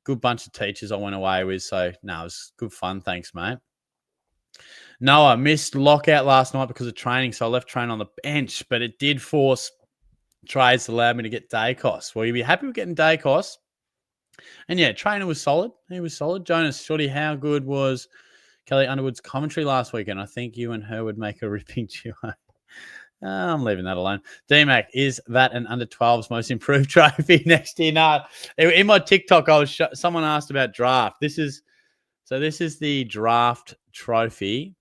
Good bunch of teachers I went away with. So no, it was good fun. Thanks, mate. No, I missed lockout last night because of training. So I left training on the bench, but it did force trades to allow me to get day costs. Well, you'll be happy with getting day costs. And yeah, trainer was solid. He was solid. Jonas, Shorty, how good was Kelly Underwood's commentary last weekend? I think you and her would make a ripping duo. I'm leaving that alone. DMAC, is that an under-12s most improved trophy next year? No. In my TikTok, someone asked about draft. This is the draft trophy.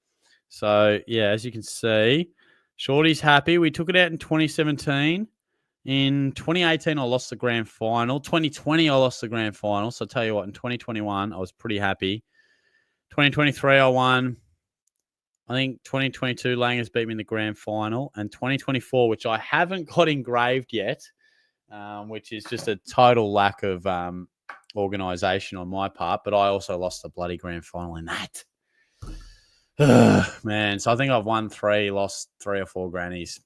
So, yeah, as you can see, Shorty's happy. We took it out in 2017. In 2018, I lost the grand final. 2020, I lost the grand final. So, I'll tell you what, in 2021, I was pretty happy. 2023, I won. I think 2022, Langers beat me in the grand final. And 2024, which I haven't got engraved yet, which is just a total lack of organisation on my part. But I also lost the bloody grand final in that. Man, so I think I've won 3, lost 3 or 4 grannies.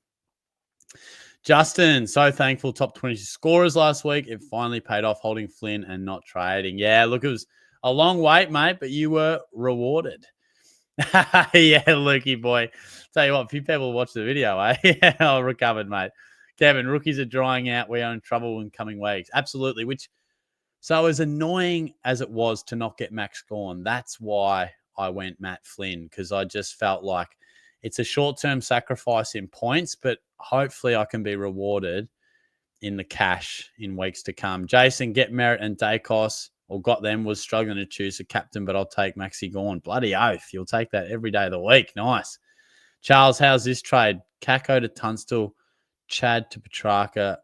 Justin, so thankful. Top 20 scorers last week. It finally paid off holding Flynn and not trading. Yeah, look, it was a long wait, mate, but you were rewarded. Yeah, Lukey boy. Tell you what, a few people watch the video, eh? Yeah, I recovered, mate. Kevin, rookies are drying out. We are in trouble in coming weeks. Absolutely. So as annoying as it was to not get Max Gawn, that's why I went Matt Flynn because I just felt like it's a short-term sacrifice in points, but hopefully I can be rewarded in the cash in weeks to come. Jason, get Merritt and Dacos, or got them, was struggling to choose a captain, but I'll take Maxi Gorn. Bloody oath. You'll take that every day of the week. Nice. Charles, how's this trade? Kako to Tunstall, Chad to Petrarca,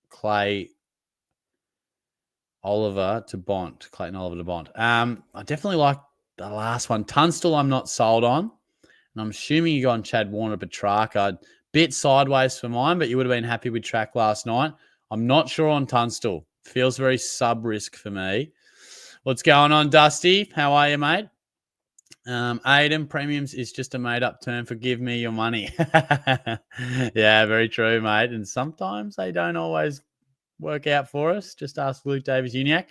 Clay Oliver to Bont. Clayton Oliver to Bont. I definitely like the last one. Tunstall I'm not sold on. And I'm assuming you got on Chad Warner Petrarca. Bit sideways for mine, but you would have been happy with track last night. I'm not sure on Tunstall. Feels very sub-risk for me. What's going on, Dusty? How are you, mate? Aiden, premiums is just a made-up term for give me your money. Yeah, very true, mate. And sometimes they don't always work out for us. Just ask Luke Davies-Uniacke.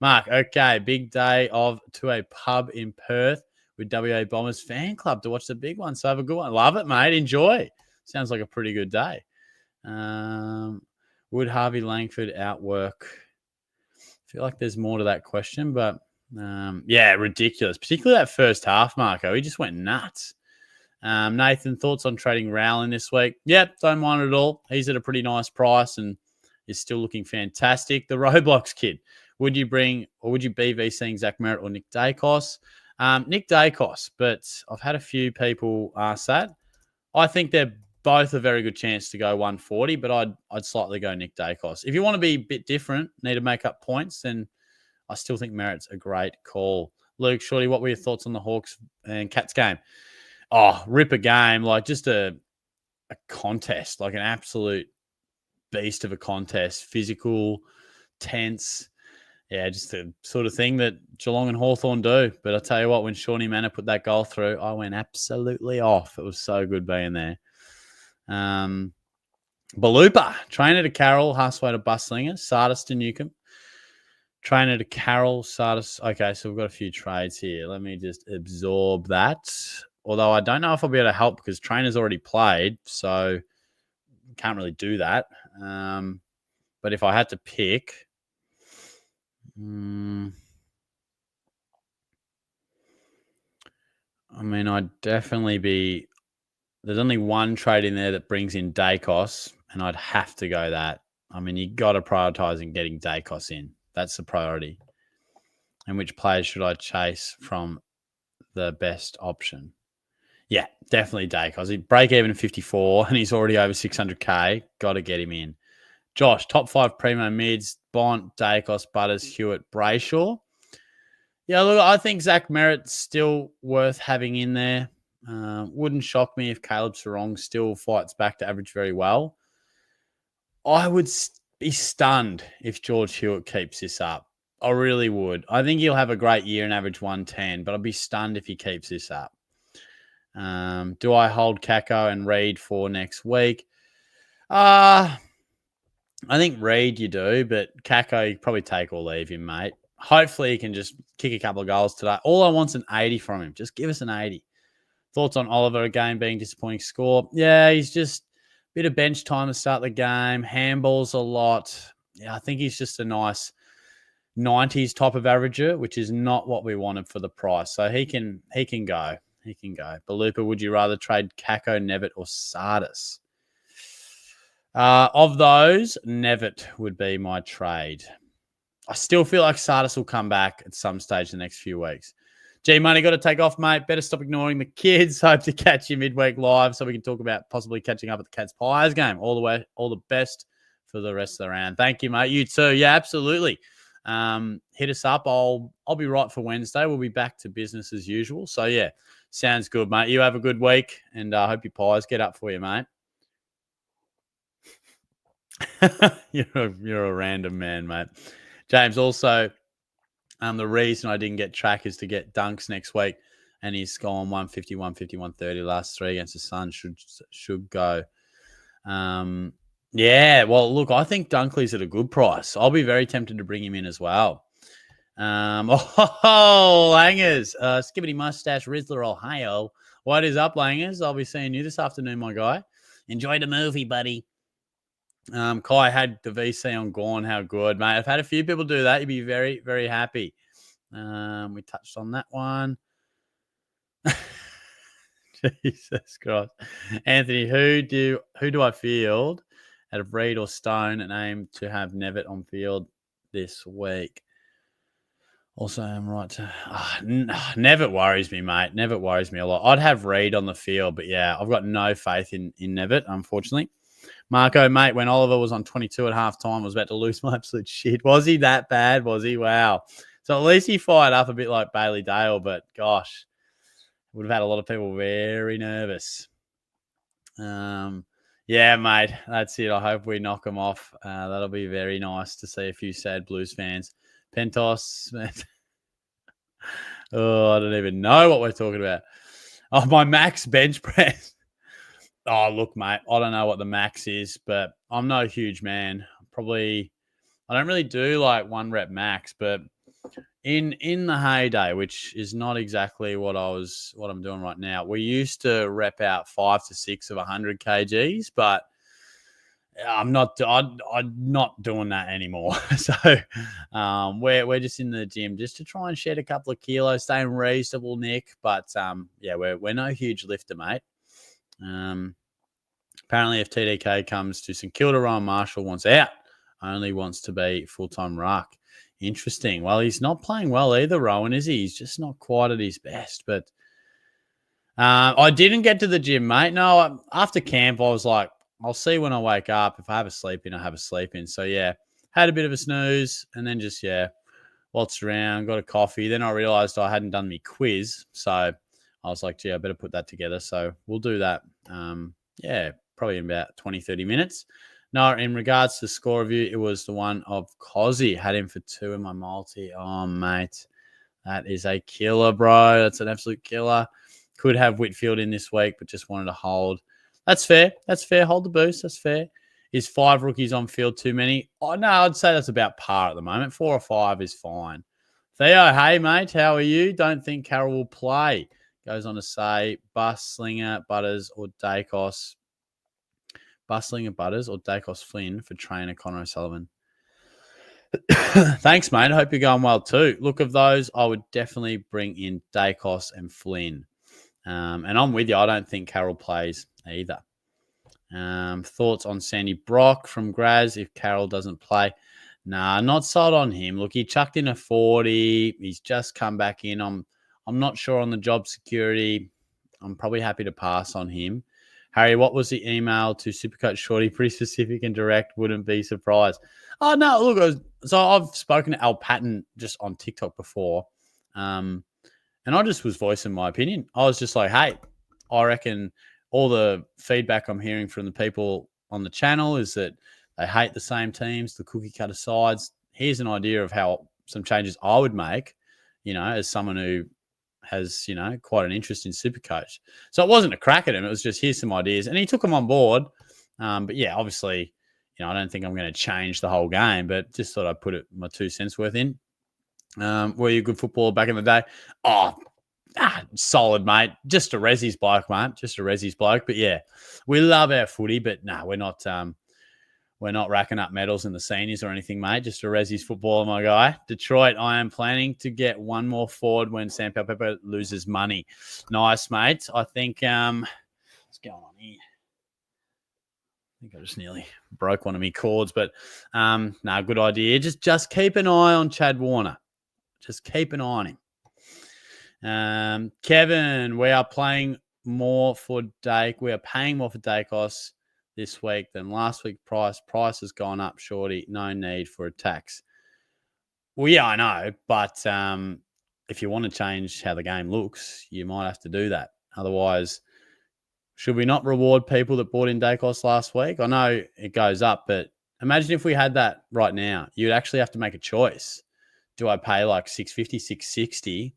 Mark, okay, big day of to a pub in Perth with WA Bombers fan club to watch the big one. So have a good one. Love it, mate. Enjoy. Sounds like a pretty good day. Would Harvey Langford outwork? I feel like there's more to that question, but yeah, ridiculous. Particularly that first half, Marco. He just went nuts. Nathan, thoughts on trading Rowland this week? Yep, don't mind it at all. He's at a pretty nice price and is still looking fantastic. The Roblox kid. Would you bring, or would you be VCing Zach Merritt or Nick Dacos? Nick Dacos, but I've had a few people ask that. I think they're both a very good chance to go 140, but I'd slightly go Nick Dacos. If you want to be a bit different, need to make up points, then I still think Merritt's a great call. Luke, Shorty, what were your thoughts on the Hawks and Cats game? Oh, ripper game, like just a contest, like an absolute beast of a contest, physical, tense. Yeah, just the sort of thing that Geelong and Hawthorn do. But I'll tell you what, when Shawnee Manor put that goal through, I went absolutely off. It was so good being there. Balupa, trainer to Carroll, Harsway to Buslinger, Sardis to Newcomb. Trainer to Carroll, Sardis. Okay, so we've got a few trades here. Let me just absorb that. Although I don't know if I'll be able to help because trainer's already played, so can't really do that. But if I had to pick, I mean, I'd definitely be... There's only one trade in there that brings in Dacos, and I'd have to go that. I mean, you got to prioritise in getting Dacos in. That's the priority. And which players should I chase from the best option? Yeah, definitely Dacos. He'd break even at 54, and he's already over 600K. Got to get him in. Josh, top 5 primo mids, Bont, Dacos, Butters, Hewitt, Brayshaw. Yeah, look, I think Zach Merritt's still worth having in there. Wouldn't shock me if Caleb Sarong still fights back to average very well. I would be stunned if George Hewitt keeps this up. I really would. I think he'll have a great year and average 110, but I'd be stunned if he keeps this up. Do I hold Kako and Reed for next week? I think Reed you do, but Kako you probably take or leave him, mate. Hopefully he can just kick a couple of goals today. All I want's an 80 from him. Just give us an 80. Thoughts on Oliver again being disappointing score? Yeah, he's just a bit of bench time to start the game. Handballs a lot. Yeah, I think he's just a nice 90s type of averager, which is not what we wanted for the price. So he can go. He can go. Balupa, would you rather trade Kako, Nevitt, or Sardis? Of those, Nevitt would be my trade. I still feel like Sardis will come back at some stage in the next few weeks. G-Money, got to take off, mate. Better stop ignoring the kids. Hope to catch you midweek live so we can talk about possibly catching up at the Cats Pies game. All the best for the rest of the round. Thank you, mate. You too. Yeah, absolutely. Hit us up. I'll be right for Wednesday. We'll be back to business as usual. So, yeah, sounds good, mate. You have a good week, and I hope your Pies get up for you, mate. You're a random man, mate. James, also, the reason I didn't get track is to get dunks next week, and he's gone 150, 150, 130 last 3 against the Sun. Should go. Yeah, well, look, I think Dunkley's at a good price. I'll be very tempted to bring him in as well. Langers, Skibbity Mustache, Rizzler, Ohio. What is up, Langers? I'll be seeing you this afternoon, my guy. Enjoy the movie, buddy. Kai had the VC on Gorn. How good, mate. I've had a few people do that. You'd be very, very happy. We touched on that one. Jesus Christ. Anthony, who do I field out of Reed or Stone and aim to have Nevitt on field this week? Also, I'm right to... Nevitt worries me, mate. Nevitt worries me a lot. I'd have Reed on the field, but yeah, I've got no faith in Nevitt, unfortunately. Marco, mate, when Oliver was on 22 at halftime, I was about to lose my absolute shit. Was he that bad? Was he? Wow. So at least he fired up a bit like Bailey Dale, but gosh, would have had a lot of people very nervous. Yeah, mate, that's it. I hope we knock them off. That'll be very nice to see a few sad Blues fans. Pentos. Oh, I don't even know what we're talking about. Oh, my max bench press. Oh, look, mate, I don't know what the max is, but I'm no huge man. I don't really do like 1 rep max, but in the heyday, which is not exactly what I'm doing right now, we used to rep out 5 to 6 of 100 kgs, but I'm not doing that anymore. So we're just in the gym just to try and shed a couple of kilos, staying reasonable, Nick. But yeah, we're no huge lifter, mate. Apparently, if TDK comes to St Kilda, Ryan Marshall wants out. Only wants to be full-time ruck. Interesting. Well, he's not playing well either, Rowan, is he? He's just not quite at his best. But I didn't get to the gym, mate. No, after camp, I was like, I'll see when I wake up. If I have a sleep in, I have a sleep in. So, yeah, had a bit of a snooze and then just, waltzed around, got a coffee. Then I realized I hadn't done my quiz. So I was like, gee, I better put that together. So we'll do that, probably in about 20, 30 minutes. No, in regards to score review, it was the one of Cozzy. Had him for 2 in my multi. Oh, mate, that is a killer, bro. That's an absolute killer. Could have Whitfield in this week, but just wanted to hold. That's fair. That's fair. Hold the boost. That's fair. Is 5 rookies on field too many? Oh, no, I'd say that's about par at the moment. 4 or 5 is fine. Theo, hey, mate, how are you? Don't think Carroll will play. Goes on to say, Buslinger, Butters, or Dacos. Buslinger, Butters, or Dacos Flynn for trainer Connor O'Sullivan. Thanks, mate. I hope you're going well too. Look, of those, I would definitely bring in Dacos and Flynn. And I'm with you. I don't think Carroll plays either. Thoughts on Sandy Brock from Graz if Carroll doesn't play? Nah, not sold on him. Look, he chucked in a 40. He's just come back in. I'm not sure on the job security. I'm probably happy to pass on him. Harry, what was the email to Supercoach Shorty? Pretty specific and direct. Wouldn't be surprised. Oh, no, look, so I've spoken to Al Patton just on TikTok before, and I just was voicing my opinion. I was just like, hey, I reckon all the feedback I'm hearing from the people on the channel is that they hate the same teams, the cookie cutter sides. Here's an idea of how some changes I would make, as someone who has, quite an interest in Supercoach. So it wasn't a crack at him. It was just, here's some ideas. And he took them on board. But yeah, obviously, I don't think I'm going to change the whole game, but just thought I'd put my 2 cents worth in. Were you a good footballer back in the day? Oh, solid, mate. Just a Resi's bloke, mate. Just a Resi's bloke. But yeah, we love our footy, but no, we're not racking up medals in the seniors or anything, mate. Just a Resi's footballer, my guy. Detroit, I am planning to get one more forward when Sam Pepper loses money. Nice, mate. I think, what's going on here? I think I just nearly broke one of my cords, but good idea. Just keep an eye on Chad Warner. Just keep an eye on him. Kevin, we are paying more for Dacos this week than last week. Price has gone up, Shorty. No need for a tax. Well, yeah, I know, but if you want to change how the game looks, you might have to do that. Otherwise, should we not reward people that bought in Dacos last week? I know it goes up, but imagine if we had that right now. You'd actually have to make a choice. Do I pay like $650, $660,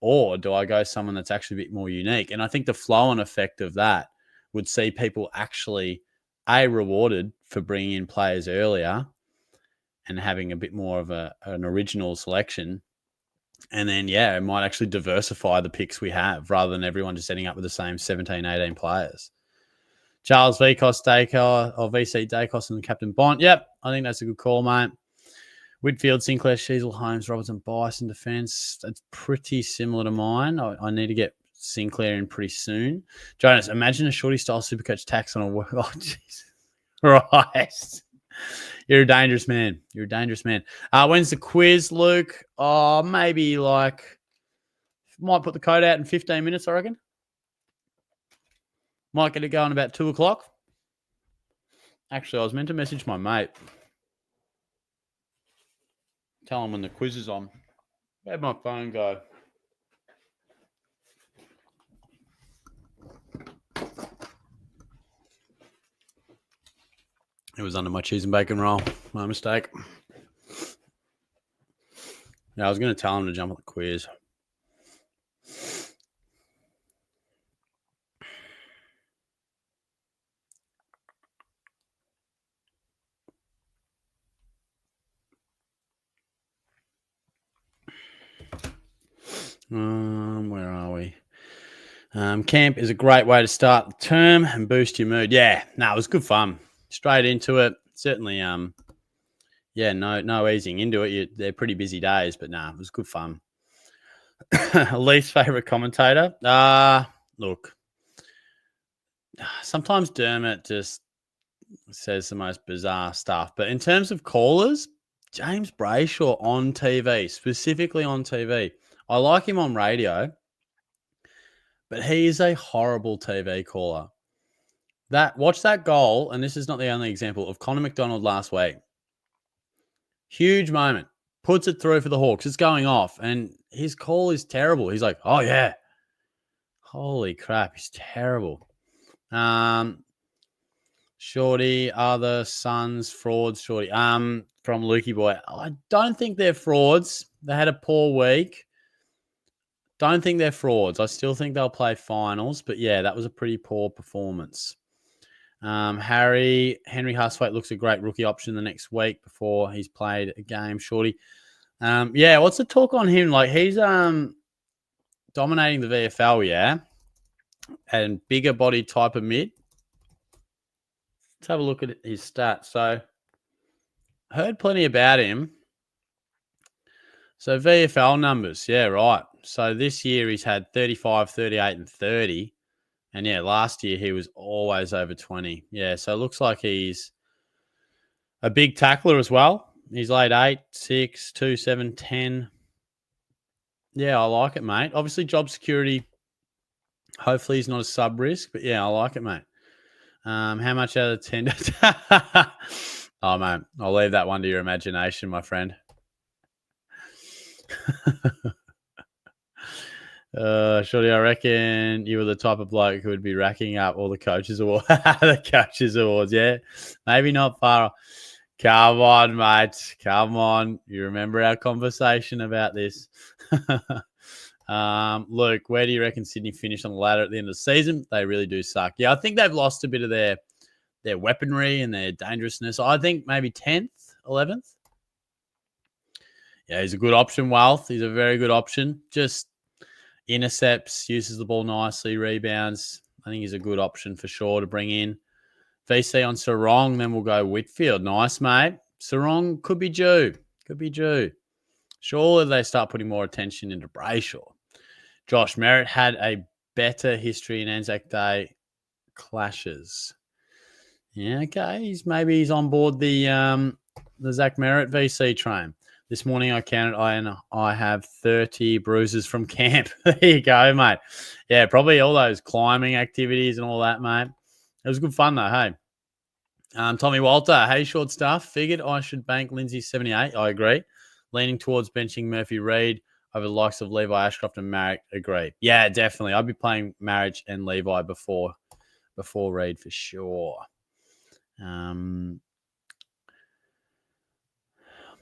or do I go someone that's actually a bit more unique? And I think the flow-on effect of that would see people actually rewarded for bringing in players earlier and having a bit more of an original selection. And then, it might actually diversify the picks we have rather than everyone just ending up with the same 17, 18 players. Charles VC Dacos and Captain Bont. Yep, I think that's a good call, mate. Whitfield, Sinclair, Sheasel, Holmes, Robertson, Bice in defence. That's pretty similar to mine. I need to get Sinclair in pretty soon. Jonas, imagine a shorty-style Supercoach tax on a work. Oh, jeez. Right. You're a dangerous man. You're a dangerous man. When's the quiz, Luke? Oh, maybe like might put the code out in 15 minutes, I reckon. Might get it going about 2 o'clock. Actually, I was meant to message my mate. Tell him when the quiz is on. Where'd my phone go? It was under my cheese and bacon roll. My mistake. Yeah, I was going to tell him to jump on the quiz. Where are we? Camp is a great way to start the term and boost your mood. Yeah, no, it was good fun. Straight into it. Certainly, no easing into it. They're pretty busy days, but it was good fun. Least favourite commentator? Look, sometimes Dermot just says the most bizarre stuff. But in terms of callers, James Brayshaw on TV, specifically on TV. I like him on radio, but he is a horrible TV caller. Watch that goal, and this is not the only example, of Connor McDonald last week. Huge moment. Puts it through for the Hawks. It's going off, and his call is terrible. He's like, oh, yeah. Holy crap, he's terrible. Shorty, are the Suns frauds, Shorty? From Lukey Boy. I don't think they're frauds. They had a poor week. Don't think they're frauds. I still think they'll play finals, but yeah, that was a pretty poor performance. Henry Hustwaite looks a great rookie option the next week before he's played a game, Shorty. What's the talk on him? Like, he's dominating the VFL, yeah, and bigger body type of mid. Let's have a look at his stats. So, heard plenty about him. So, VFL numbers, yeah, right. So, this year he's had 35, 38, and 30. And, yeah, last year he was always over 20. Yeah, so it looks like he's a big tackler as well. He's laid 8, 6, 2, 7, 10. Yeah, I like it, mate. Obviously, job security. Hopefully he's not a sub-risk. But, yeah, I like it, mate. How much out of 10? Oh, mate, I'll leave that one to your imagination, my friend. Shorty, I reckon you were the type of bloke who would be racking up all the coaches awards. The coaches awards, yeah. Maybe not far. Come on, mate. Come on. You remember our conversation about this. Luke, where do you reckon Sydney finished on the ladder at the end of the season? They really do suck. Yeah, I think they've lost a bit of their weaponry and their dangerousness. I think maybe 10th, 11th. Yeah, he's a good option, Wealth. He's a very good option. Just intercepts, uses the ball nicely, rebounds. I think he's a good option for sure to bring in. VC on Sarong, then we'll go Whitfield. Nice, mate. Sarong could be due. Could be due. Surely they start putting more attention into Brayshaw. Josh Merritt had a better history in Anzac Day clashes. Yeah, okay. He's on board the Zach Merritt VC train. This morning I counted I have 30 bruises from camp. There you go, mate. Yeah, probably all those climbing activities and all that, mate. It was good fun, though, hey. Tommy Walter, hey, short stuff. Figured I should bank Lindsay 78. I agree. Leaning towards benching Murphy Reid over the likes of Levi Ashcroft and Marrick. Agree. Yeah, definitely. I'd be playing Marriage and Levi before Reid for sure.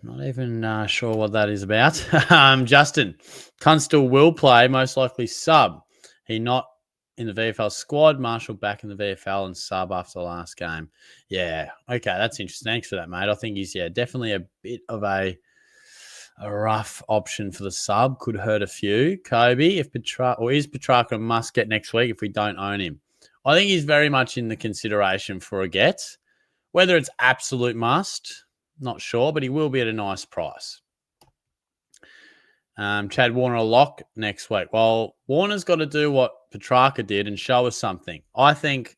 Not even sure what that is about. Justin, Tunstall will play, most likely sub. He not in the VFL squad. Marshall back in the VFL and sub after the last game. Yeah, okay, that's interesting. Thanks for that, mate. I think he's definitely a bit of a rough option for the sub. Could hurt a few. Kobe, is Petrarca a must get next week if we don't own him? I think he's very much in the consideration for a get. Whether it's absolute must, not sure, but he will be at a nice price. Chad Warner a lock next week. Well, Warner's got to do what Petrarca did and show us something. I think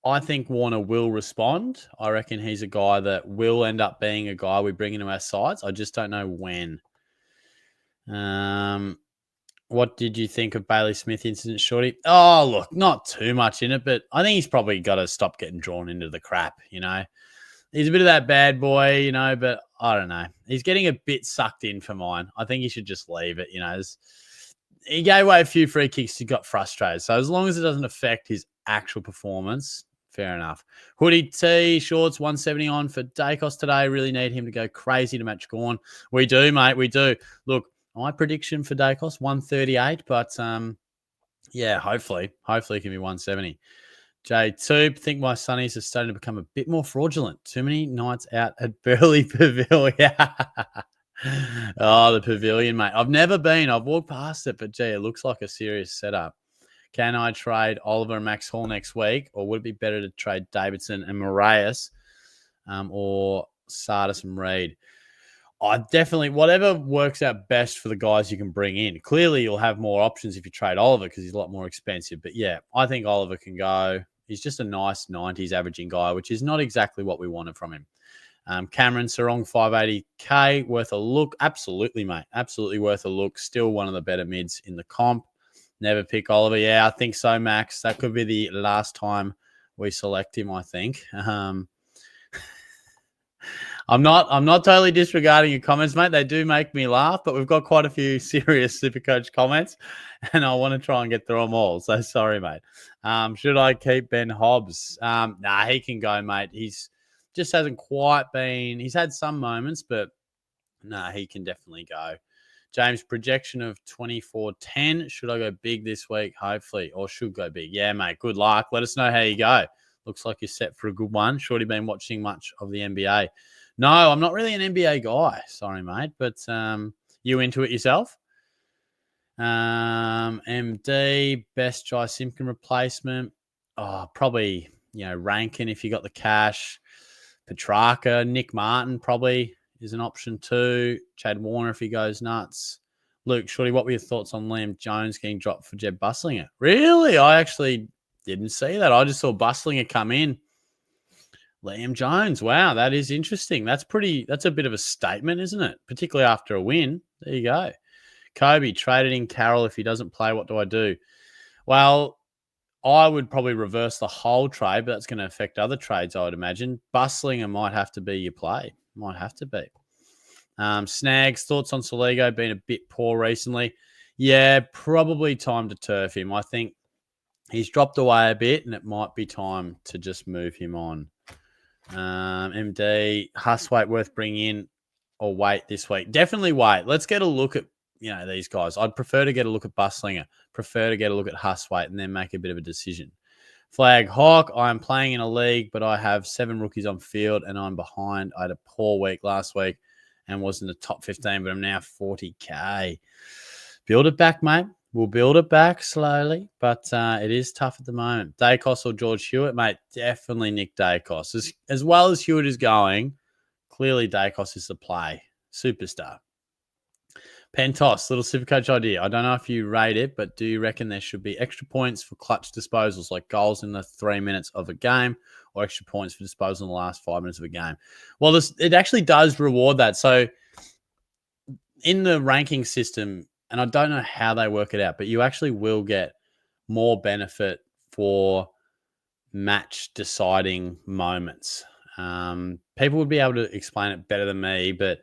Warner will respond. I reckon he's a guy that will end up being a guy we bring into our sides. I just don't know when. What did you think of Bailey Smith incident, Shorty? Oh, look, not too much in it, but I think he's probably got to stop getting drawn into the crap, you know. He's a bit of that bad boy, you know, but I don't know. He's getting a bit sucked in for mine. I think he should just leave it, you know. He gave away a few free kicks. He got frustrated. So as long as it doesn't affect his actual performance, fair enough. Hoodie T, shorts, 170 on for Dacos today. Really need him to go crazy to match Gawn. We do, mate. We do. Look, my prediction for Dacos, 138. But, yeah, hopefully it can be 170. J2, think my Sunnies are starting to become a bit more fraudulent. Too many nights out at Burley Pavilion. Oh, the Pavilion, mate. I've never been. I've walked past it, but, gee, it looks like a serious setup. Can I trade Oliver and Max Hall next week, or would it be better to trade Davidson and Moraes or Sardis and Reed? I definitely, whatever works out best for the guys you can bring in. Clearly, you'll have more options if you trade Oliver because he's a lot more expensive. But yeah, I think Oliver can go. He's just a nice 90s averaging guy, which is not exactly what we wanted from him. Cameron Sarong, 580K, worth a look. Absolutely, mate. Absolutely worth a look. Still one of the better mids in the comp. Never pick Oliver. Yeah, I think so, Max. That could be the last time we select him, I think. I'm not totally disregarding your comments, mate. They do make me laugh, but we've got quite a few serious SuperCoach comments, and I want to try and get through them all. So sorry, mate. Should I keep Ben Hobbs? Nah, he can go, mate. He's just hasn't quite been. He's had some moments, but nah, he can definitely go. James, projection of 24-10. Should I go big this week? Hopefully, or should go big. Yeah, mate. Good luck. Let us know how you go. Looks like you're set for a good one. Shorty been watching much of the NBA. No, I'm not really an NBA guy. Sorry, mate. But you into it yourself? MD, best Jai Simpkin replacement. Oh, probably, Rankin if you got the cash. Petrarca, Nick Martin probably is an option too. Chad Warner if he goes nuts. Luke, Shorty, what were your thoughts on Liam Jones getting dropped for Jeb Bustlinger? Really? I actually didn't see that. I just saw Bustlinger come in. Liam Jones. Wow, that is interesting. That's a bit of a statement, isn't it? Particularly after a win. There you go. Kobe, traded in Carroll. If he doesn't play, what do I do? Well, I would probably reverse the whole trade, but that's going to affect other trades, I would imagine. Bustlinger might have to be your play. Might have to be. Snags, thoughts on Soligo being a bit poor recently? Yeah, probably time to turf him. I think he's dropped away a bit, and it might be time to just move him on. MD, Huswaite worth bringing in or wait this week? Definitely wait. Let's get a look at these guys. I'd prefer to get a look at Bustlinger, prefer to get a look at Huswaite, and then make a bit of a decision. Flag Hawk, I am playing in a league, but I have 7 rookies on field and I'm behind. I had a poor week last week and was in the top 15, but I'm now 40K. Build it back, mate. We'll build it back slowly, but it is tough at the moment. Dacos or George Hewitt, mate, definitely Nick Dacos. As well as Hewitt is going, clearly Dacos is the play. Superstar. Pentos, little SuperCoach idea. I don't know if you rate it, but do you reckon there should be extra points for clutch disposals, like goals in the 3 minutes of a game, or extra points for disposal in the last 5 minutes of a game? Well, it actually does reward that. So in the ranking system, and I don't know how they work it out, but you actually will get more benefit for match deciding moments. People would be able to explain it better than me, but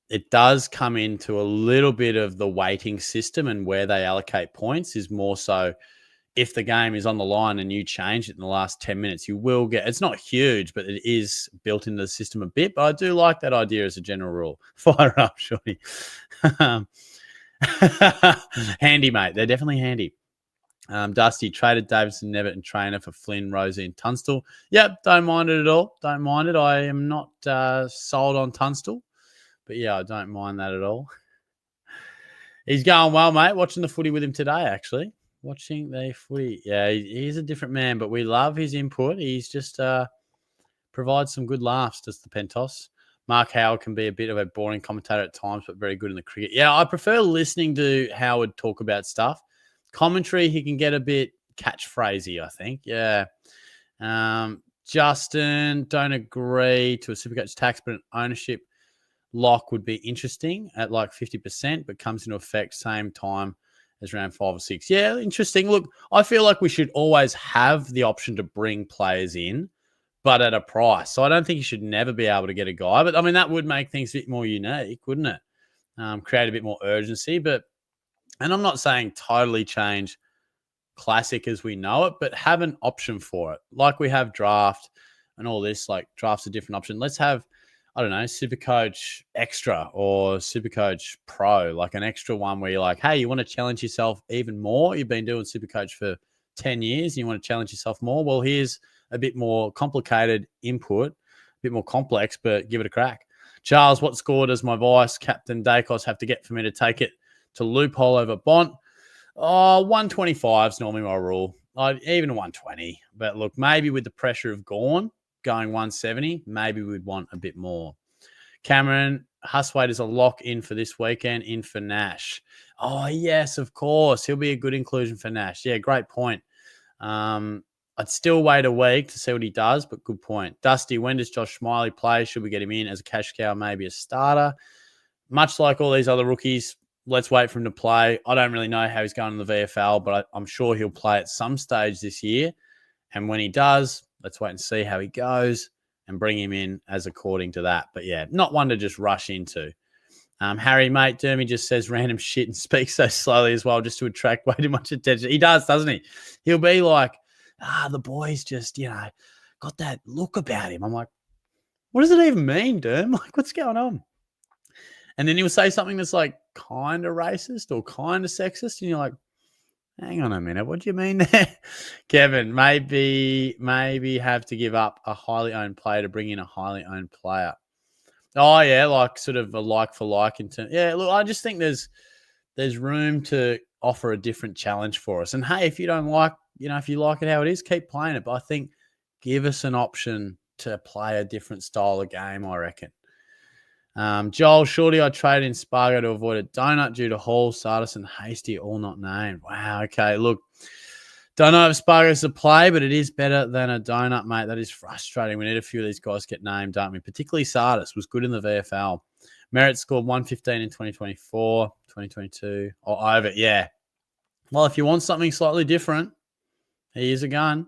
it does come into a little bit of the weighting system, and where they allocate points is more so if the game is on the line and you change it in the last 10 minutes, you will get, it's not huge, but it is built into the system a bit. But I do like that idea as a general rule. Fire up, Shorty. Handy, mate. They're definitely handy. Dusty, traded Davidson, Nevitt, and Trainer for Flynn, Rosie, and Tunstall. Yep, don't mind it at all. Don't mind it. I am not sold on Tunstall. But yeah, I don't mind that at all. He's going well, mate. Watching the footy with him today, actually. Watching the footy. Yeah, he's a different man, but we love his input. He's just provides some good laughs, does the Pentos. Mark Howard can be a bit of a boring commentator at times, but very good in the cricket. Yeah, I prefer listening to Howard talk about stuff. Commentary, he can get a bit catchphrasy, I think. Yeah. Justin, don't agree to a Supercoach tax, but an ownership lock would be interesting at like 50%, but comes into effect same time as round 5 or 6. Yeah, interesting. Look, I feel like we should always have the option to bring players in, but at a price. So I don't think you should never be able to get a guy. But, I mean, that would make things a bit more unique, wouldn't it? Create a bit more urgency. And I'm not saying totally change Classic as we know it, but have an option for it. Like we have draft and all this, like draft's a different option. Let's have, I don't know, SuperCoach Extra or SuperCoach Pro, like an extra one where you're like, hey, you want to challenge yourself even more? You've been doing SuperCoach for 10 years and you want to challenge yourself more? Well, here's a bit more complicated input, a bit more complex, but give it a crack. Charles, what score does my vice captain Dacos have to get for me to take it to loophole over Bont? 125 is normally my rule. Even 120. But look, maybe with the pressure of Gawn going 170, maybe we'd want a bit more. Cameron, Huswaite is a lock in for this weekend, in for Nash. Oh, yes, of course. He'll be a good inclusion for Nash. Yeah, great point. I'd still wait a week to see what he does, but good point. Dusty, when does Josh Smiley play? Should we get him in as a cash cow, maybe a starter? Much like all these other rookies, let's wait for him to play. I don't really know how he's going in the VFL, but I'm sure he'll play at some stage this year. And when he does, let's wait and see how he goes and bring him in as according to that. But yeah, not one to just rush into. Harry, mate, Dermy just says random shit and speaks so slowly as well just to attract way too much attention. He does, doesn't he? He'll be like, the boy's just, got that look about him. I'm like, what does it even mean, Derm? Like, what's going on? And then he'll say something that's like kind of racist or kind of sexist. And you're like, hang on a minute. What do you mean there? Kevin, maybe have to give up a highly owned player to bring in a highly owned player. Oh, yeah, like sort of a like for like. Yeah, look, I just think there's room to offer a different challenge for us. And, hey, if you don't like, if you like it how it is, keep playing it. But I think give us an option to play a different style of game, I reckon. Joel, Shorty, I traded in Spargo to avoid a donut due to Hall, Sardis, and Hasty all not named. Wow, okay. Look, don't know if Spargo's a play, but it is better than a donut, mate. That is frustrating. We need a few of these guys get named, don't we? Particularly Sardis was good in the VFL. Merritt scored 115 in 2024, 2022. Or over, yeah. Well, if you want something slightly different, here's a gun.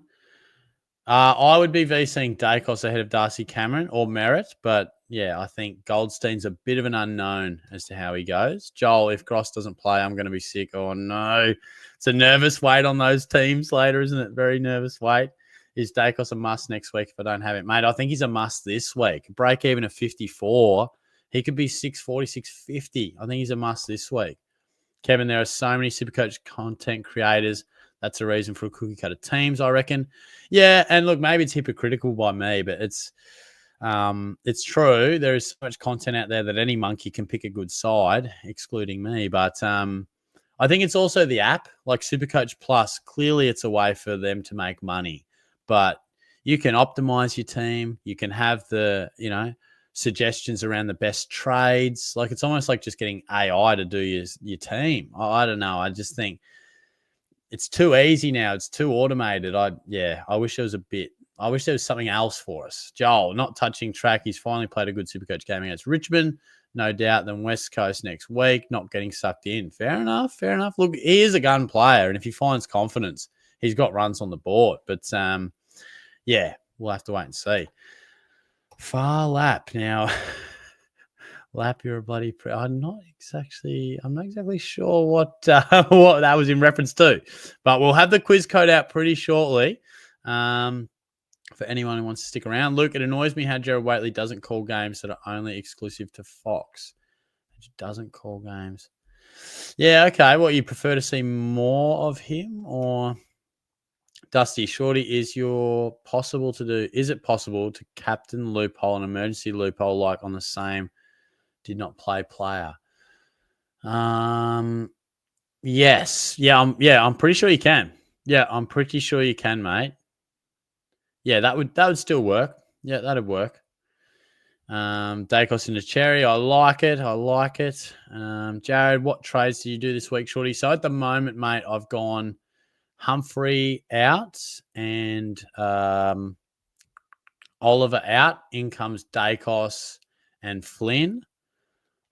I would be VCing Dacos ahead of Darcy Cameron or Merritt, but yeah, I think Goldstein's a bit of an unknown as to how he goes. Joel, if Gross doesn't play, I'm going to be sick. Oh, no. It's a nervous wait on those teams later, isn't it? Very nervous wait. Is Dacos a must next week if I don't have it? Mate, I think he's a must this week. Break even at 54. He could be 640, 650. I think he's a must this week. Kevin, there are so many Supercoach content creators. That's a reason for a cookie cutter teams, I reckon. Yeah, and look, maybe it's hypocritical by me, but it's true. There is so much content out there that any monkey can pick a good side, excluding me. But I think it's also the app, like SuperCoach Plus. Clearly, it's a way for them to make money. But you can optimize your team. You can have the, suggestions around the best trades. Like it's almost like just getting AI to do your team. I don't know. I just think it's too easy now. It's too automated. I wish there was something else for us. Joel, not touching track. He's finally played a good Supercoach game against Richmond. No doubt. Then West Coast next week. Not getting sucked in. Fair enough. Look, he is a gun player. And if he finds confidence, he's got runs on the board. But, we'll have to wait and see. Far Lap. Now, Lap, you're a bloody... I'm not exactly sure what that was in reference to. But we'll have the quiz code out pretty shortly. For anyone who wants to stick around. Luke, it annoys me how Gerard Whateley doesn't call games that are only exclusive to Fox. He doesn't call games. Yeah, okay. What, you prefer to see more of him or... Dusty, Shorty, is it possible to captain loophole, an emergency loophole like on the same did not play player? Yes. I'm pretty sure you can. Yeah, I'm pretty sure you can, mate. Yeah, that would still work. Yeah, that'd work. Dacos into Cherry. I like it. Jared, what trades do you do this week, Shorty? So at the moment, mate, I've gone Humphrey out and Oliver out. In comes Dacos and Flynn.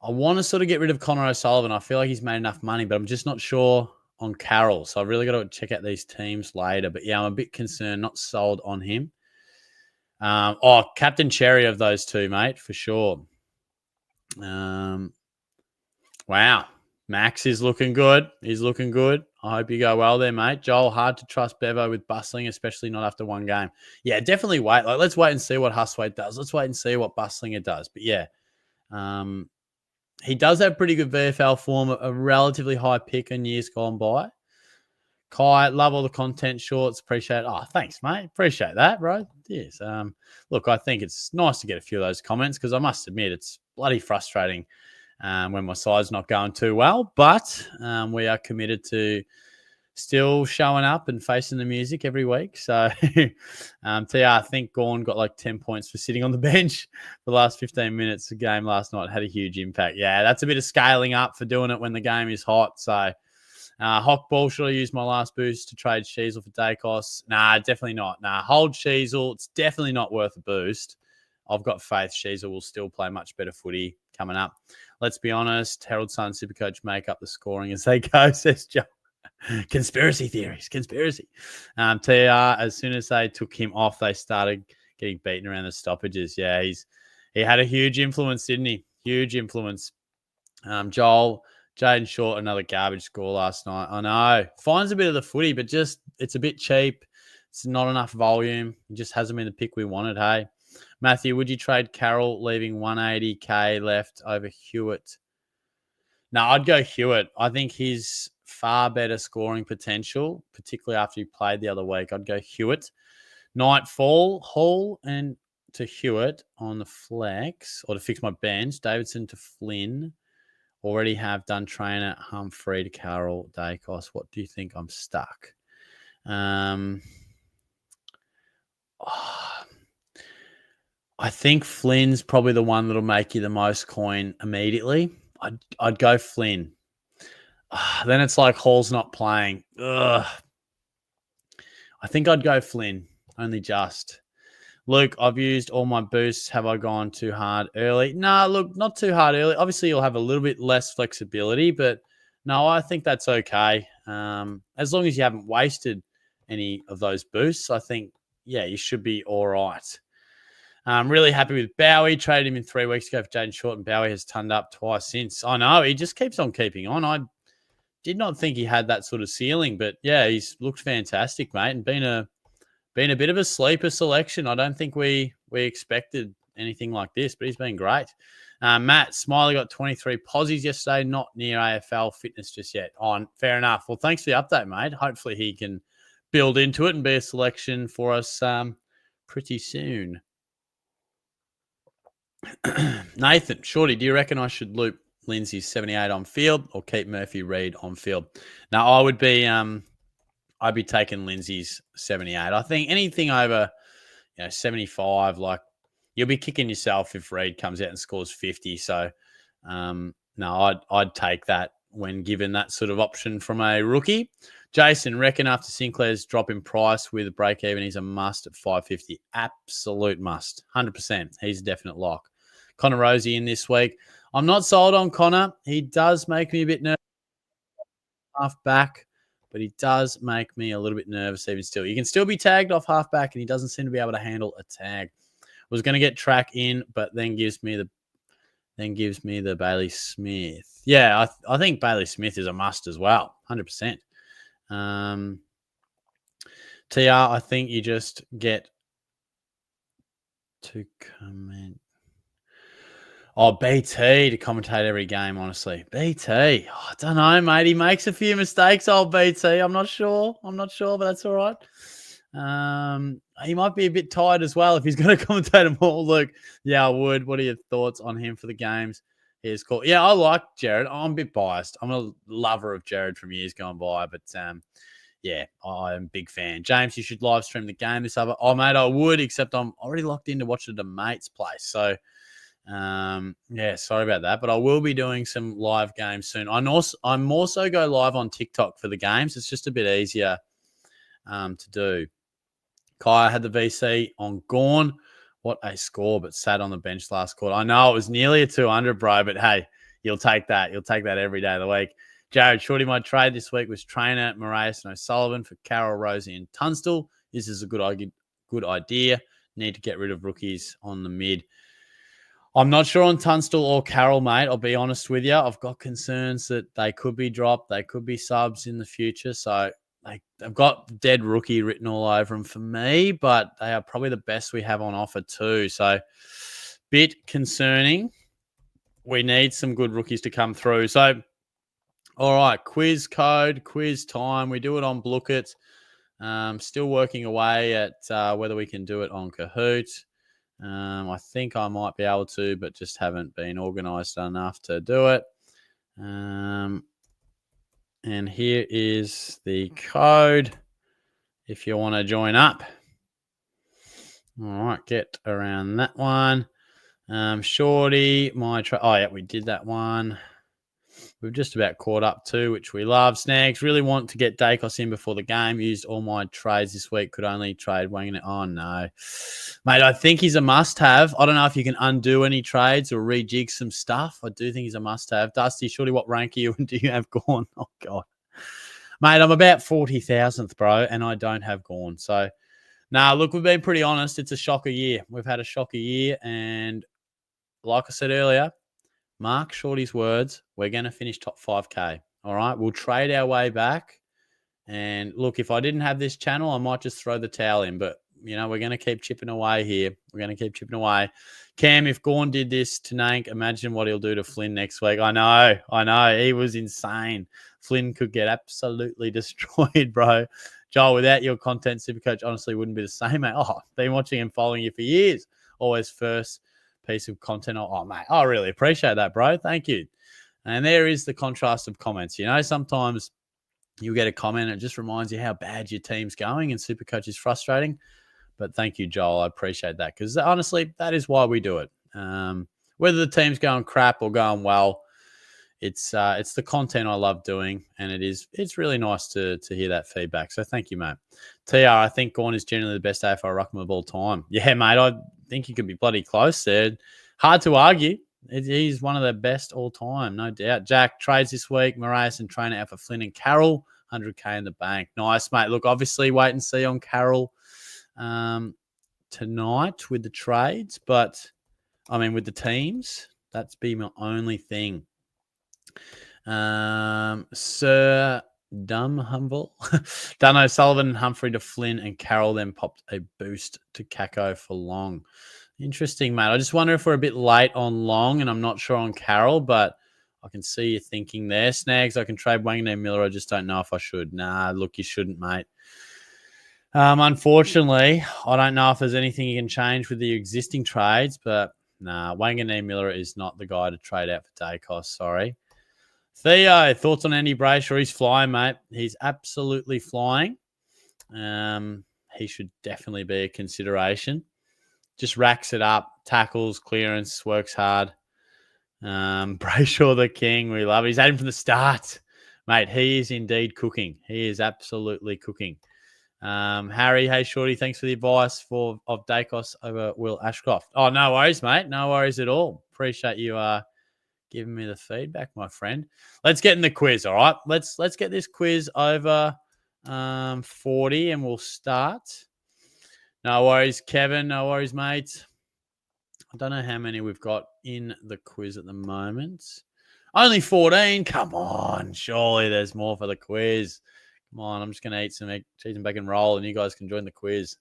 I want to sort of get rid of Connor O'Sullivan. I feel like he's made enough money, but I'm just not sure on Carroll. So I've really got to check out these teams later. But yeah, I'm a bit concerned, not sold on him. Captain Cherry of those two, mate, for sure. Wow. Max is looking good. He's looking good. I hope you go well there, mate. Joel, hard to trust Bevo with bustling, especially not after one game. Yeah, definitely wait. Let's wait and see what Hustwaite does. Let's wait and see what Bustlinger does. But yeah, he does have pretty good VFL form, a relatively high pick in years gone by. Kai, love all the content shorts. Appreciate it. Oh, thanks, mate. Appreciate that, bro. Yes. Look, I think it's nice to get a few of those comments because I must admit it's bloody frustrating when my side's not going too well. But we are committed to still showing up and facing the music every week. So, TR, I think Gawn got like 10 points for sitting on the bench for the last 15 minutes. The game last night had a huge impact. Yeah, that's a bit of scaling up for doing it when the game is hot. So, Hockball, should I use my last boost to trade Sheasel for Dacos? Nah, definitely not. Nah, hold Sheasel. It's definitely not worth a boost. I've got faith Sheasel will still play much better footy coming up. Let's be honest. Herald Sun Supercoach make up the scoring as they go, says Joe. Conspiracy theories. TR, as soon as they took him off, they started getting beaten around the stoppages. Yeah, he had a huge influence, didn't he? Huge influence. Joel, Jaden Short, another garbage score last night. I know. Finds a bit of the footy, but just it's a bit cheap. It's not enough volume. It just hasn't been the pick we wanted, hey? Matthew, would you trade Carroll leaving 180K left over Hewitt? No, I'd go Hewitt. I think he's far better scoring potential, particularly after he played the other week. I'd go Hewitt. Nightfall, Hall and to Hewitt on the flex, or to fix my bench. Davidson to Flynn. Already have done trainer Humphrey to Carroll, Dacos. What do you think? I'm stuck. I think Flynn's probably the one that'll make you the most coin immediately. I'd go Flynn. Then it's like Hall's not playing. I think I'd go Flynn, only just. Luke, I've used all my boosts. Have I gone too hard early? No, look, not too hard early. Obviously, you'll have a little bit less flexibility, but no, I think that's okay. As long as you haven't wasted any of those boosts, I think, yeah, you should be all right. I'm really happy with Bowie. Traded him in 3 weeks ago for Jaden Short, and Bowie has turned up twice since. I know, he just keeps on keeping on. I did not think he had that sort of ceiling, but yeah, he's looked fantastic, mate, and been a bit of a sleeper selection. I don't think we expected anything like this, but he's been great. Matt Smiley got 23 posies yesterday, not near AFL fitness just yet. Fair enough. Well, thanks for the update, mate. Hopefully he can build into it and be a selection for us pretty soon. Nathan, Shorty, do you reckon I should loop Lindsay's 78 on field or keep Murphy Reid on field? Now, I would be I'd be taking Lindsay's 78. I think anything over 75, like you'll be kicking yourself if Reid comes out and scores 50. So no, I'd take that when given that sort of option from a rookie. Jason, reckon after Sinclair's drop in price with a break even, he's a must at 550. Absolute must. 100%. He's a definite lock. Connor Rosie in this week. I'm not sold on Connor. He does make me a bit nervous. Half back, but he does make me a little bit nervous even still. You can still be tagged off half back, and he doesn't seem to be able to handle a tag. Was going to get track in, but then gives me the Bailey Smith. Yeah, I think Bailey Smith is a must as well. 100%. TR, I think you just get to comment. Oh, BT to commentate every game, honestly. BT. Oh, I don't know, mate. He makes a few mistakes, old BT. I'm not sure, but that's all right. He might be a bit tired as well if he's going to commentate them all. Luke, yeah, I would. What are your thoughts on him for the games? He's cool. Yeah, I like Jared. I'm a bit biased. I'm a lover of Jared from years gone by, but yeah, I'm a big fan. James, you should live stream the game this other. Oh, mate, I would, except I'm already locked in to watch it at a mate's place. So Yeah, sorry about that, but I will be doing some live games soon. I'm also go live on TikTok for the games. It's just a bit easier to do. Kaya had the VC on Gorn. What a score, but sat on the bench last quarter. I know it was nearly a 200, bro, but hey, you'll take that. You'll take that every day of the week. Jared, shorty, my trade this week was trainer Moraes and O'Sullivan for Carroll, Rosie, and Tunstall. This is a good idea. Need to get rid of rookies on the mid. I'm not sure on Tunstall or Carroll, mate. I'll be honest with you. I've got concerns that they could be dropped. They could be subs in the future. So they've got dead rookie written all over them for me, but they are probably the best we have on offer too. So bit concerning. We need some good rookies to come through. So, all right, quiz code, quiz time. We do it on Blookit. Still working away at whether we can do it on Kahoot. I think I might be able to, but just haven't been organised enough to do it. And here is the code if you want to join up. All right, get around that one. Shorty, oh, yeah, we did that one. We've just about caught up too, which we love. Snags, really want to get Dacos in before the game. Used all my trades this week. Could only trade Wangin. Oh, no. Mate, I think he's a must-have. I don't know if you can undo any trades or rejig some stuff. I do think he's a must-have. Dusty, shorty, what rank are you and do you have Gorn? Oh, God. Mate, I'm about 40,000th, bro, and I don't have Gorn. So, look, we've been pretty honest. It's a shocker year. We've had a shocker year, and like I said earlier, mark Shorty's words, we're going to finish top 5K. All right, we'll trade our way back. And look, if I didn't have this channel, I might just throw the towel in. But, we're going to keep chipping away here. We're going to keep chipping away. Cam, if Gorn did this to Nank, imagine what he'll do to Flynn next week. I know. He was insane. Flynn could get absolutely destroyed, bro. Joel, without your content, SuperCoach honestly wouldn't be the same, mate. Oh, been watching and following you for years. Always first piece of content. Oh, mate, I really appreciate that, bro. Thank you. And there is the contrast of comments. Sometimes you get a comment and it just reminds you how bad your team's going, and SuperCoach is frustrating. But thank you, Joel. I appreciate that, because honestly, that is why we do it. Whether the team's going crap or going well, it's the content I love doing, and it's really nice to hear that feedback. So thank you, mate. TR, I think Gorn is generally the best AFL ruckman of all time. Yeah, mate, I think he could be bloody close there. Hard to argue. He's one of the best all time, no doubt. Jack, trades this week. Moraes and trainer out for Flynn and Carroll. 100K in the bank. Nice, mate. Look, obviously wait and see on Carroll tonight with the trades, but with the teams, that's be my only thing. Sir Humble. Dano, Sullivan, and Humphrey to Flynn, and Carroll then popped a boost to Kako for Long. Interesting, mate. I just wonder if we're a bit late on Long, and I'm not sure on Carroll, but I can see you thinking there. Snags, I can trade Wangin and Miller. I just don't know if I should. Nah, look, you shouldn't, mate. Unfortunately, I don't know if there's anything you can change with the existing trades, but Wangin and Miller is not the guy to trade out for Dacos. Sorry. Theo, thoughts on Andy Brayshaw? He's flying, mate. He's absolutely flying. He should definitely be a consideration. Just racks it up, tackles, clearance, works hard. Brayshaw the king, we love it. He's had him from the start. Mate, he is indeed cooking. He is absolutely cooking. Harry, hey, Shorty, thanks for the advice of Dacos over Will Ashcroft. Oh, no worries, mate. No worries at all. Appreciate you giving me the feedback, my friend. Let's get in the quiz, all right? Let's get this quiz over 40, and we'll start. No worries, Kevin. No worries, mate. I don't know how many we've got in the quiz at the moment. Only 14. Come on. Surely there's more for the quiz. Come on. I'm just going to eat some cheese and bacon roll, and you guys can join the quiz.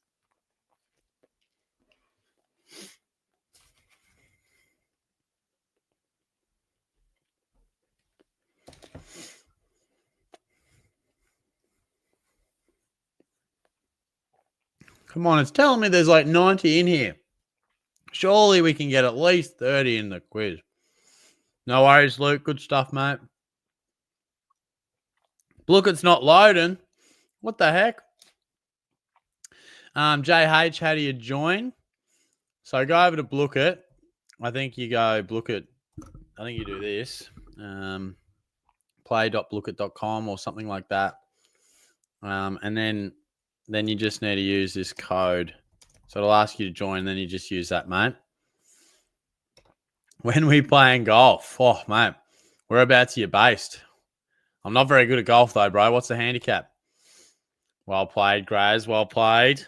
Come on. It's telling me there's like 90 in here. Surely we can get at least 30 in the quiz. No worries, Luke. Good stuff, mate. Look, it's not loading. What the heck? JH, how do you join? So go over to Blookit. I think you go look at. I think you do this. Play.lookit.com or something like that. And then you just need to use this code. So it'll ask you to join, and then you just use that, mate. When we playing golf, oh, mate, whereabouts are you based? I'm not very good at golf, though, bro. What's the handicap? Well played, Graz. Well played.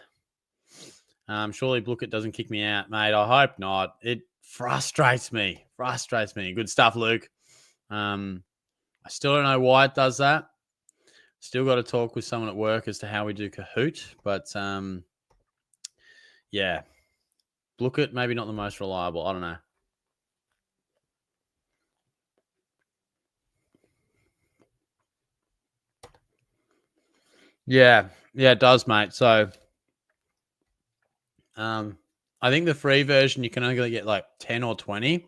Surely Blookit doesn't kick me out, mate. I hope not. It frustrates me. Good stuff, Luke. I still don't know why it does that. Still got to talk with someone at work as to how we do Kahoot. But, yeah. Blookit, maybe not the most reliable. I don't know. Yeah, it does, mate. So, I think the free version, you can only get like 10 or 20.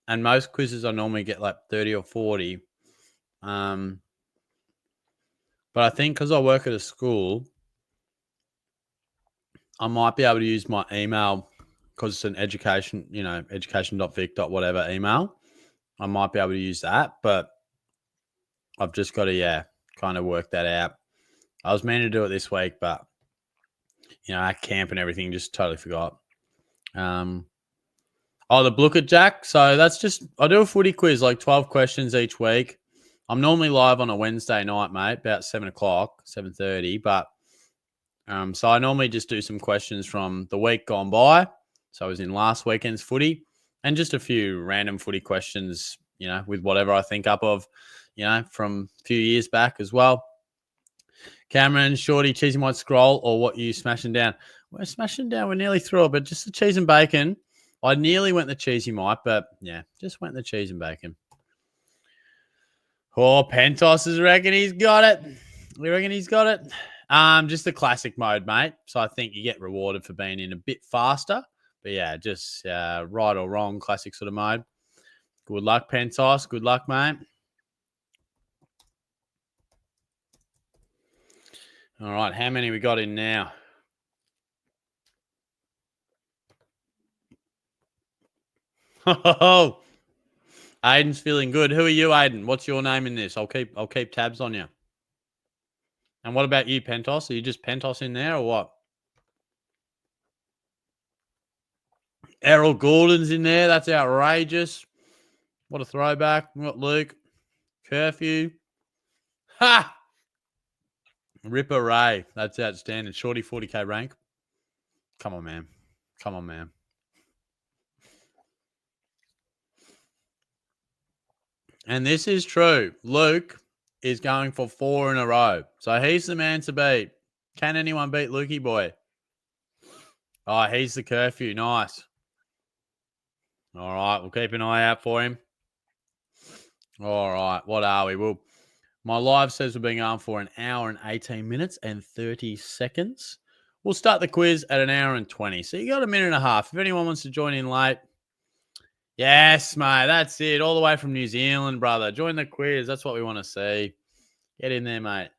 And most quizzes I normally get like 30 or 40. But I think because I work at a school, I might be able to use my email because it's an education, education.vic.whatever email. I might be able to use that, but I've just got to, kind of work that out. I was meant to do it this week, but, at camp and everything, just totally forgot. The Blookit Jack. So that's just, I do a footy quiz, like 12 questions each week. I'm normally live on a Wednesday night, mate, about 7 o'clock, 7:30. But so I normally just do some questions from the week gone by. So I was in last weekend's footy and just a few random footy questions, with whatever I think up of, from a few years back as well. Cameron, Shorty, cheesy might scroll or what you smashing down? We're smashing down. We're nearly through it, but just the cheese and bacon. I nearly went the cheesy might, but just went the cheese and bacon. Oh, Pentos is reckon he's got it. We reckon he's got it. Just the classic mode, mate. So I think you get rewarded for being in a bit faster. But just right or wrong, classic sort of mode. Good luck, Pentos. Good luck, mate. All right, how many we got in now? Oh, Aiden's feeling good. Who are you, Aiden? What's your name in this? I'll keep tabs on you. And what about you, Pentos? Are you just Pentos in there or what? Errol Gordon's in there. That's outrageous. What a throwback. We got Luke. Curfew. Ha! Ripper Ray. That's outstanding. Shorty 40K rank. Come on, man. And this is true. Luke is going for 4 in a row. So he's the man to beat. Can anyone beat Lukey boy? Oh, he's the curfew. Nice. All right. We'll keep an eye out for him. All right. What are we? Well, my live says we've been going for an hour and 18 minutes and 30 seconds. We'll start the quiz at an hour and 20. So you got a minute and a half. If anyone wants to join in late. Yes, mate. That's it. All the way from New Zealand, brother. Join the quiz. That's what we want to see. Get in there, mate.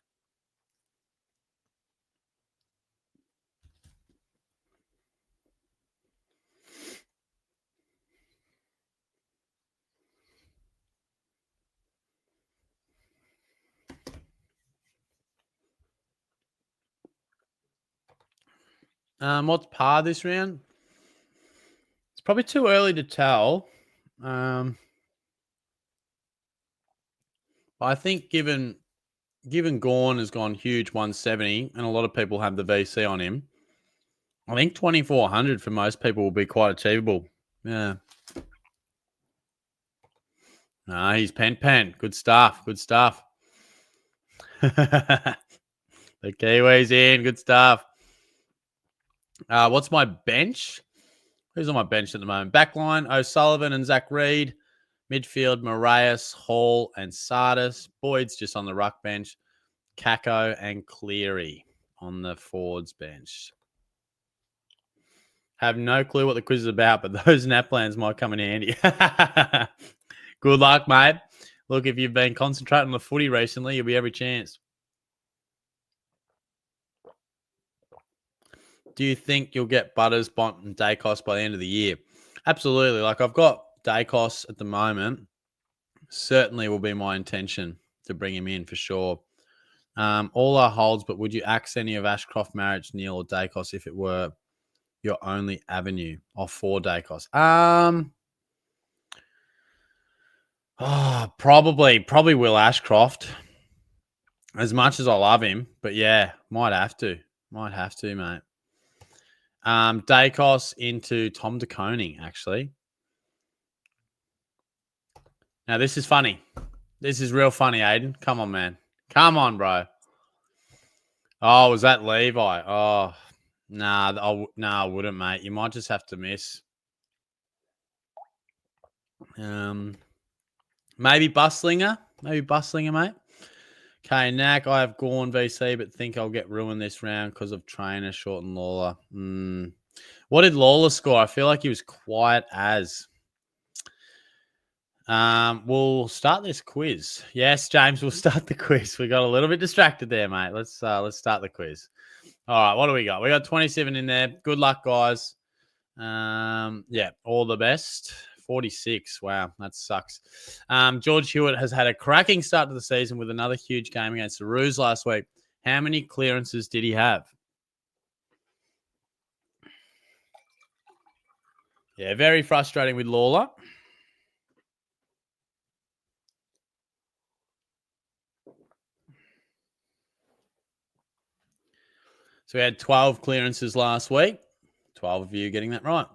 What's par this round? It's probably too early to tell. But I think given Gawn has gone huge 170 and a lot of people have the VC on him, I think 2,400 for most people will be quite achievable. Yeah. He's pen. Good stuff. The Kiwis in. Good stuff. What's my bench? Who's on my bench at the moment? Backline, O'Sullivan and Zach Reed. Midfield, Moraes, Hall, and Sardis. Boyd's just on the ruck bench. Kako and Cleary on the forwards bench. Have no clue what the quiz is about, but those nap plans might come in handy. Good luck, mate. Look, if you've been concentrating on the footy recently, you'll be every chance. Do you think you'll get Butters, Bont, and Dacos by the end of the year? Absolutely. Like I've got Dacos at the moment. Certainly will be my intention to bring him in for sure. All our holds, but would you axe any of Ashcroft, Marriage, Neil, or Dacos if it were your only avenue for Dacos? Probably Will Ashcroft. As much as I love him, but yeah, might have to, mate. Dacos into Tom de Koning, actually. Now this is funny. This is real funny, Aiden. Come on, man. Come on, bro. Oh, was that Levi? Oh, nah, I wouldn't, mate. You might just have to miss. Maybe Buslinger, mate. Okay, Knack, I have Gorn VC, but think I'll get ruined this round because of Trainer, Short, and Lawler. What did Lawler score? I feel like he was quiet as. We'll start this quiz. Yes, James, we'll start the quiz. We got a little bit distracted there, mate. Let's start the quiz. All right, what do we got? We got 27 in there. Good luck, guys. Yeah, all the best. 46. Wow, that sucks. George Hewitt has had a cracking start to the season with another huge game against the Roos last week. How many clearances did he have? Yeah, very frustrating with Lawler. So we had 12 clearances last week. 12 of you getting that right.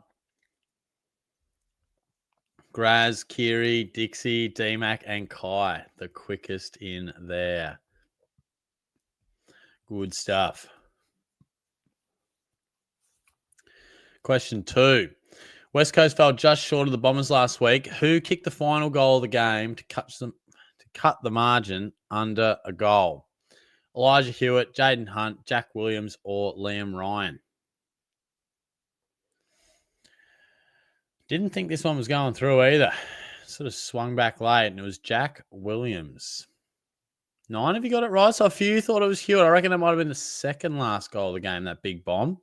Graz, Kiri, Dixie, DMAC, and Kai, the quickest in there. Good stuff. Question 2. West Coast fell just short of the Bombers last week. Who kicked the final goal of the game to cut the margin under a goal? Elijah Hewitt, Jaden Hunt, Jack Williams, or Liam Ryan? Didn't think this one was going through either. Sort of swung back late, and it was Jack Williams. 9 of you got it right, so a few thought it was Hewitt. I reckon it might have been the second last goal of the game, that big bomb.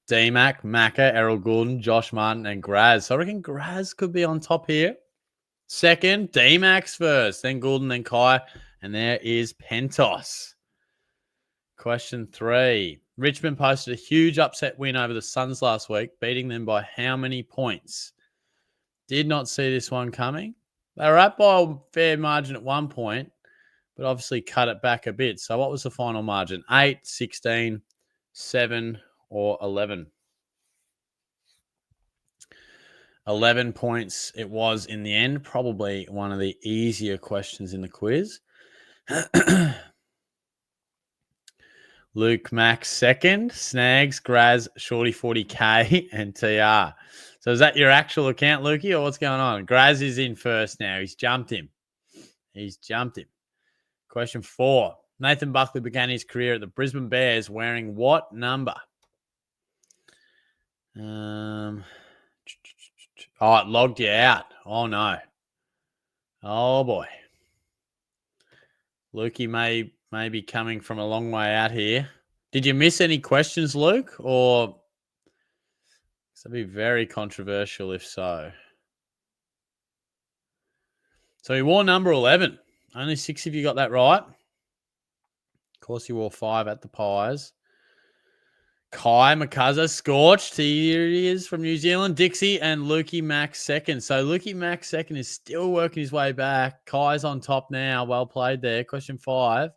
D-Mac, Macca, Errol Goulden, Josh Martin, and Graz. So I reckon Graz could be on top here. Second, D-Mac's first, then Goulden, then Kai, and there is Pentos. Question 3. Richmond posted a huge upset win over the Suns last week, beating them by how many points? Did not see this one coming. They were up by a fair margin at one point, but obviously cut it back a bit. So what was the final margin? 8, 16, 7, or 11? 11 points it was in the end. Probably one of the easier questions in the quiz. Luke Max second, Snags, Graz, Shorty 40K, and TR. So is that your actual account, Lukey, or what's going on? Graz is in first now. He's jumped him. Question 4. Nathan Buckley began his career at the Brisbane Bears wearing what number? Oh, it logged you out. Oh, no. Oh, boy. Lukey may be coming from a long way out here. Did you miss any questions, Luke? Or that'd be very controversial if so. So he wore number 11. Only 6 of you got that right. Of course, he wore 5 at the Pies. Kai McCuzza, Scorched. Here he is from New Zealand. Dixie and Lukey Mack second. So Lukey Mack second is still working his way back. Kai's on top now. Well played there. Question 5.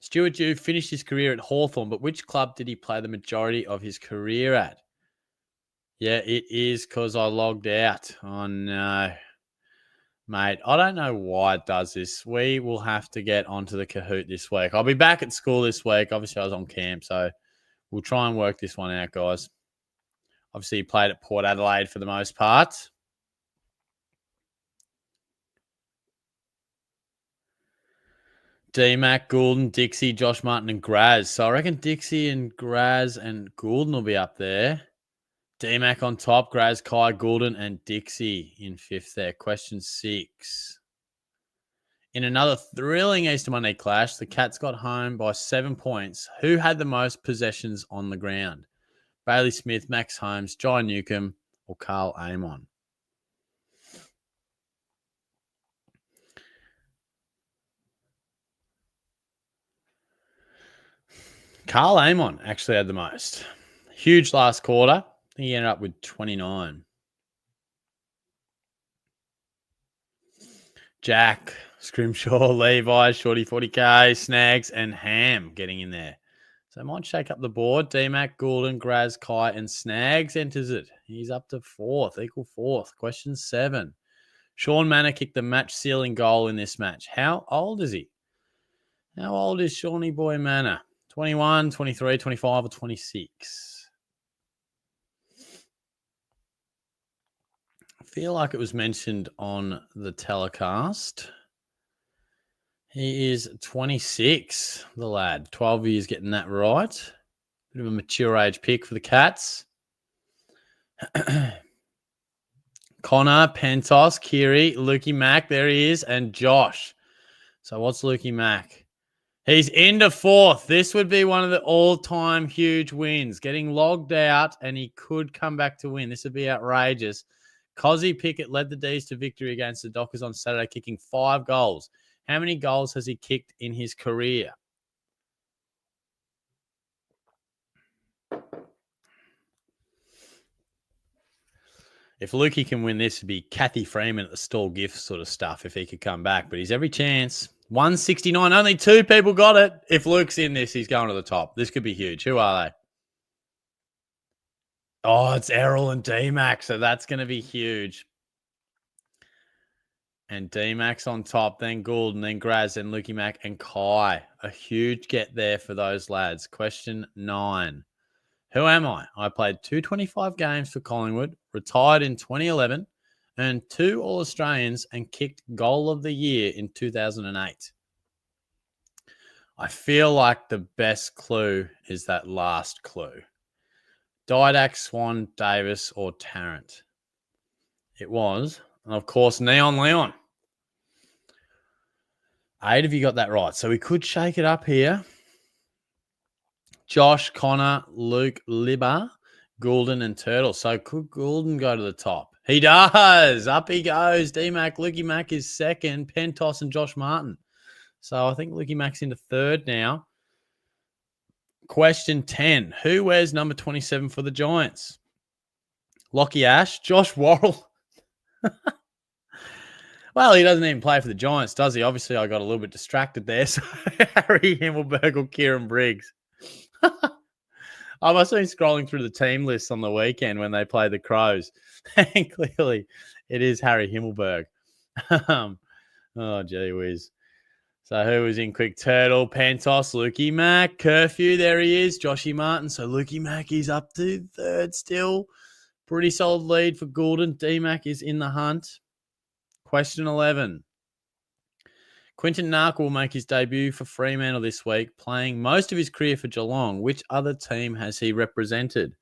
Stuart Dew finished his career at Hawthorn, but which club did he play the majority of his career at? Yeah, it is because I logged out. Oh, no. Mate, I don't know why it does this. We will have to get onto the Kahoot this week. I'll be back at school this week. Obviously, I was on camp, so we'll try and work this one out, guys. Obviously, he played at Port Adelaide for the most part. D-Mac, Goulden, Dixie, Josh Martin, and Graz. So I reckon Dixie and Graz and Goulden will be up there. D-Mac on top, Graz, Kai, Goulden, and Dixie in 5th there. Question 6. In another thrilling Easter Monday clash, the Cats got home by 7 points. Who had the most possessions on the ground? Bailey Smith, Max Holmes, John Newcomb, or Carl Amon? Carl Amon actually had the most. Huge last quarter. I think he ended up with 29. Jack, Scrimshaw, Levi, Shorty 40K, Snags, and Ham getting in there. So I might shake up the board. DMAC, Goulden, Graz, Kai, and Snags enters it. He's up to fourth, equal fourth. Question 7. Sean Manor kicked the match-sealing goal in this match. How old is he? How old is Shawnee Boy Manor? 21, 23, 25, or 26? I feel like it was mentioned on the telecast. He is 26, the lad. 12 years getting that right. Bit of a mature age pick for the Cats. Connor, Pentos, Kiri, Lukey Mack, there he is, and Josh. So what's Lukey Mack? He's into fourth. This would be one of the all-time huge wins. Getting logged out, and he could come back to win. This would be outrageous. Cozzy Pickett led the D's to victory against the Dockers on Saturday, kicking 5 goals. How many goals has he kicked in his career? If Lukey can win this, it'd be Kathy Freeman at the stall gift sort of stuff if he could come back. But he's every chance. 169. Only 2 people got it. If Luke's in this, he's going to the top. This could be huge. Who are they? Oh, it's Errol and D-Max. So that's going to be huge. And D-Max on top, then Gould, and then Graz, and Lukey Mack, and Kai. A huge get there for those lads. Question 9. Who am I? I played 225 games for Collingwood, retired in 2011, earned 2 All-Australians, and kicked Goal of the Year in 2008. I feel like the best clue is that last clue. Didac, Swan, Davis, or Tarrant. It was, and of course, Neon Leon. 8 of you got that right. So we could shake it up here. Josh, Connor, Luke, Libba, Goulden, and Turtle. So could Goulden go to the top? He does. Up he goes. D-Mac, Lukey Mack is second. Pentos and Josh Martin. So I think Lukey Mack's into third now. Question 10. Who wears number 27 for the Giants? Lockie Ash, Josh Worrell. Well, he doesn't even play for the Giants, does he? Obviously, I got a little bit distracted there. So Harry Himmelberg or Kieran Briggs. I must have been scrolling through the team lists on the weekend when they played the Crows. And clearly, it is Harry Himmelberg. Oh, gee whiz. So who was in quick? Turtle, Pentos, Lukey Mack, Curfew. There he is, Joshy Martin. So Lukey Mack is up to third still. Pretty solid lead for Goulden. D-Mac is in the hunt. Question 11. Quinton Nark will make his debut for Fremantle this week, playing most of his career for Geelong. Which other team has he represented?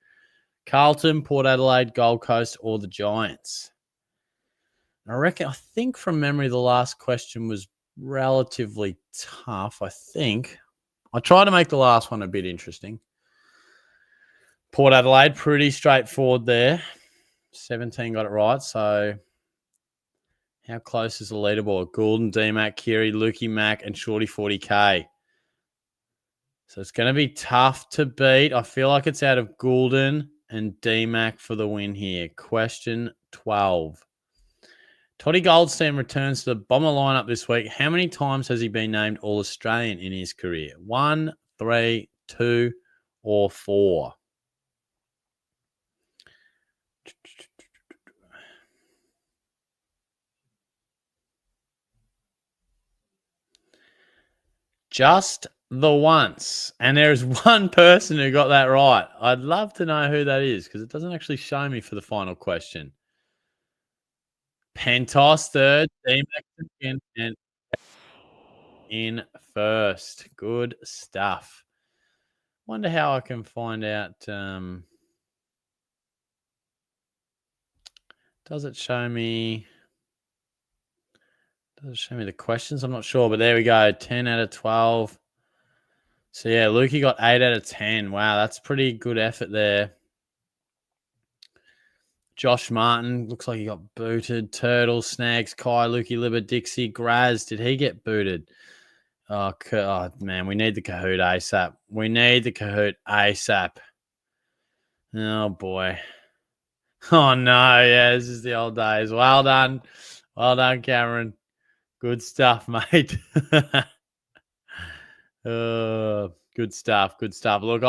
Carlton, Port Adelaide, Gold Coast, or the Giants? I think from memory, the last question was relatively tough, I think. I tried to make the last one a bit interesting. Port Adelaide, pretty straightforward there. 17 got it right, so how close is the leaderboard? Goulden, D-Mac, Kiri, Lukey Mack, and Shorty 40K. So it's going to be tough to beat. I feel like it's out of Goulden and D-Mac for the win here. Question 12. Toddy Goldstein returns to the Bomber lineup this week. How many times has he been named All-Australian in his career? 1, 3, 2, or 4? Just the once. And there's one person who got that right. I'd love to know who that is because it doesn't actually show me for the final question. Pentos third, D-Mac second, and in first. Good stuff. Wonder how I can find out. Does it show me? Does it show me the questions? I'm not sure, but there we go. 10 out of 12. So, yeah, Lukey got 8 out of 10. Wow, that's pretty good effort there. Josh Martin, looks like he got booted. Turtle, Snags, Kai, Lukey, Libber, Dixie, Graz. Did he get booted? Oh, man, we need the Kahoot ASAP. We need the Kahoot ASAP. Oh, boy. Oh, no. Yeah, this is the old days. Well done. Well done, Cameron. Good stuff, mate. Good stuff. Good stuff. Look,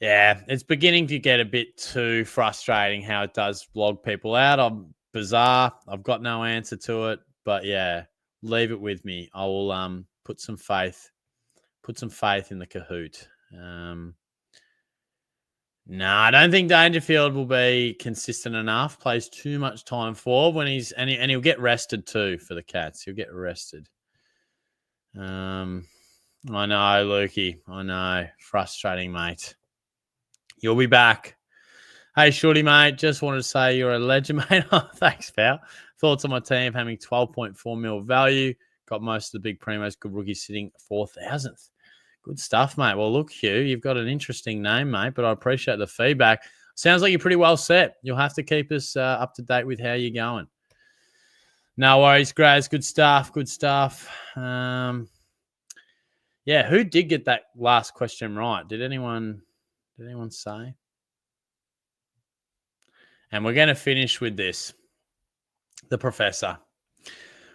it's beginning to get a bit too frustrating how it does log people out. I'm bizarre. I've got no answer to it, but yeah, leave it with me. I will put some faith in the Kahoot. I don't think Dangerfield will be consistent enough. Plays too much time forward when and he'll get rested too for the Cats. He'll get rested. I know, Lukey. I know. Frustrating, mate. You'll be back. Hey, Shorty, mate. Just wanted to say you're a legend, mate. Oh, thanks, pal. Thoughts on my team having 12.4 mil value. Got most of the big primos. Good rookies sitting 4,000th. Good stuff, mate. Well, look, Hugh, you've got an interesting name, mate, but I appreciate the feedback. Sounds like you're pretty well set. You'll have to keep us up to date with how you're going. No worries, Graz. Good stuff. Good stuff. Who did get that last question right? Did anyone say? And we're going to finish with this. The Professor.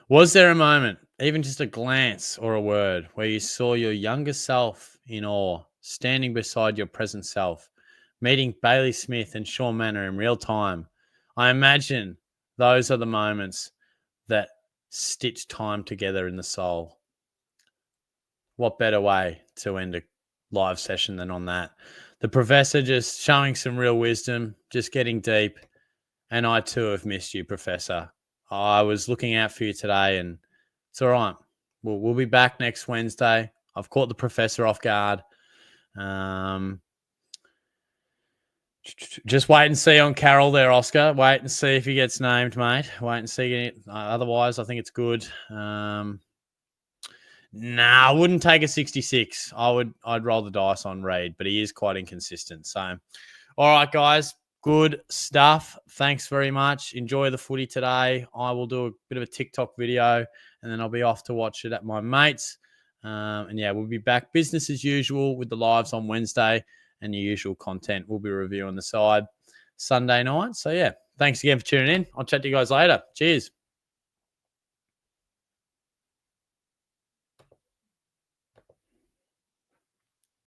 Was there a moment, even just a glance or a word, where you saw your younger self in awe, standing beside your present self, meeting Bailey Smith and Sean Manor in real time? I imagine those are the moments that stitch time together in the soul. What better way to end a live session than on that? The Professor just showing some real wisdom, just getting deep. And I too have missed you, Professor. I was looking out for you today, and it's all right. We'll be back next Wednesday. I've caught the Professor off guard. Just wait and see on Carroll there, Oscar. Wait and see if he gets named, mate. Wait and see. Otherwise, I think it's good. I wouldn't take a 66. I'd roll the dice on Reid, but he is quite inconsistent. So, all right, guys. Good stuff. Thanks very much. Enjoy the footy today. I will do a bit of a TikTok video, and then I'll be off to watch it at my mate's. We'll be back business as usual with the lives on Wednesday, and the usual content we'll be reviewing the side Sunday night. So, thanks again for tuning in. I'll chat to you guys later. Cheers.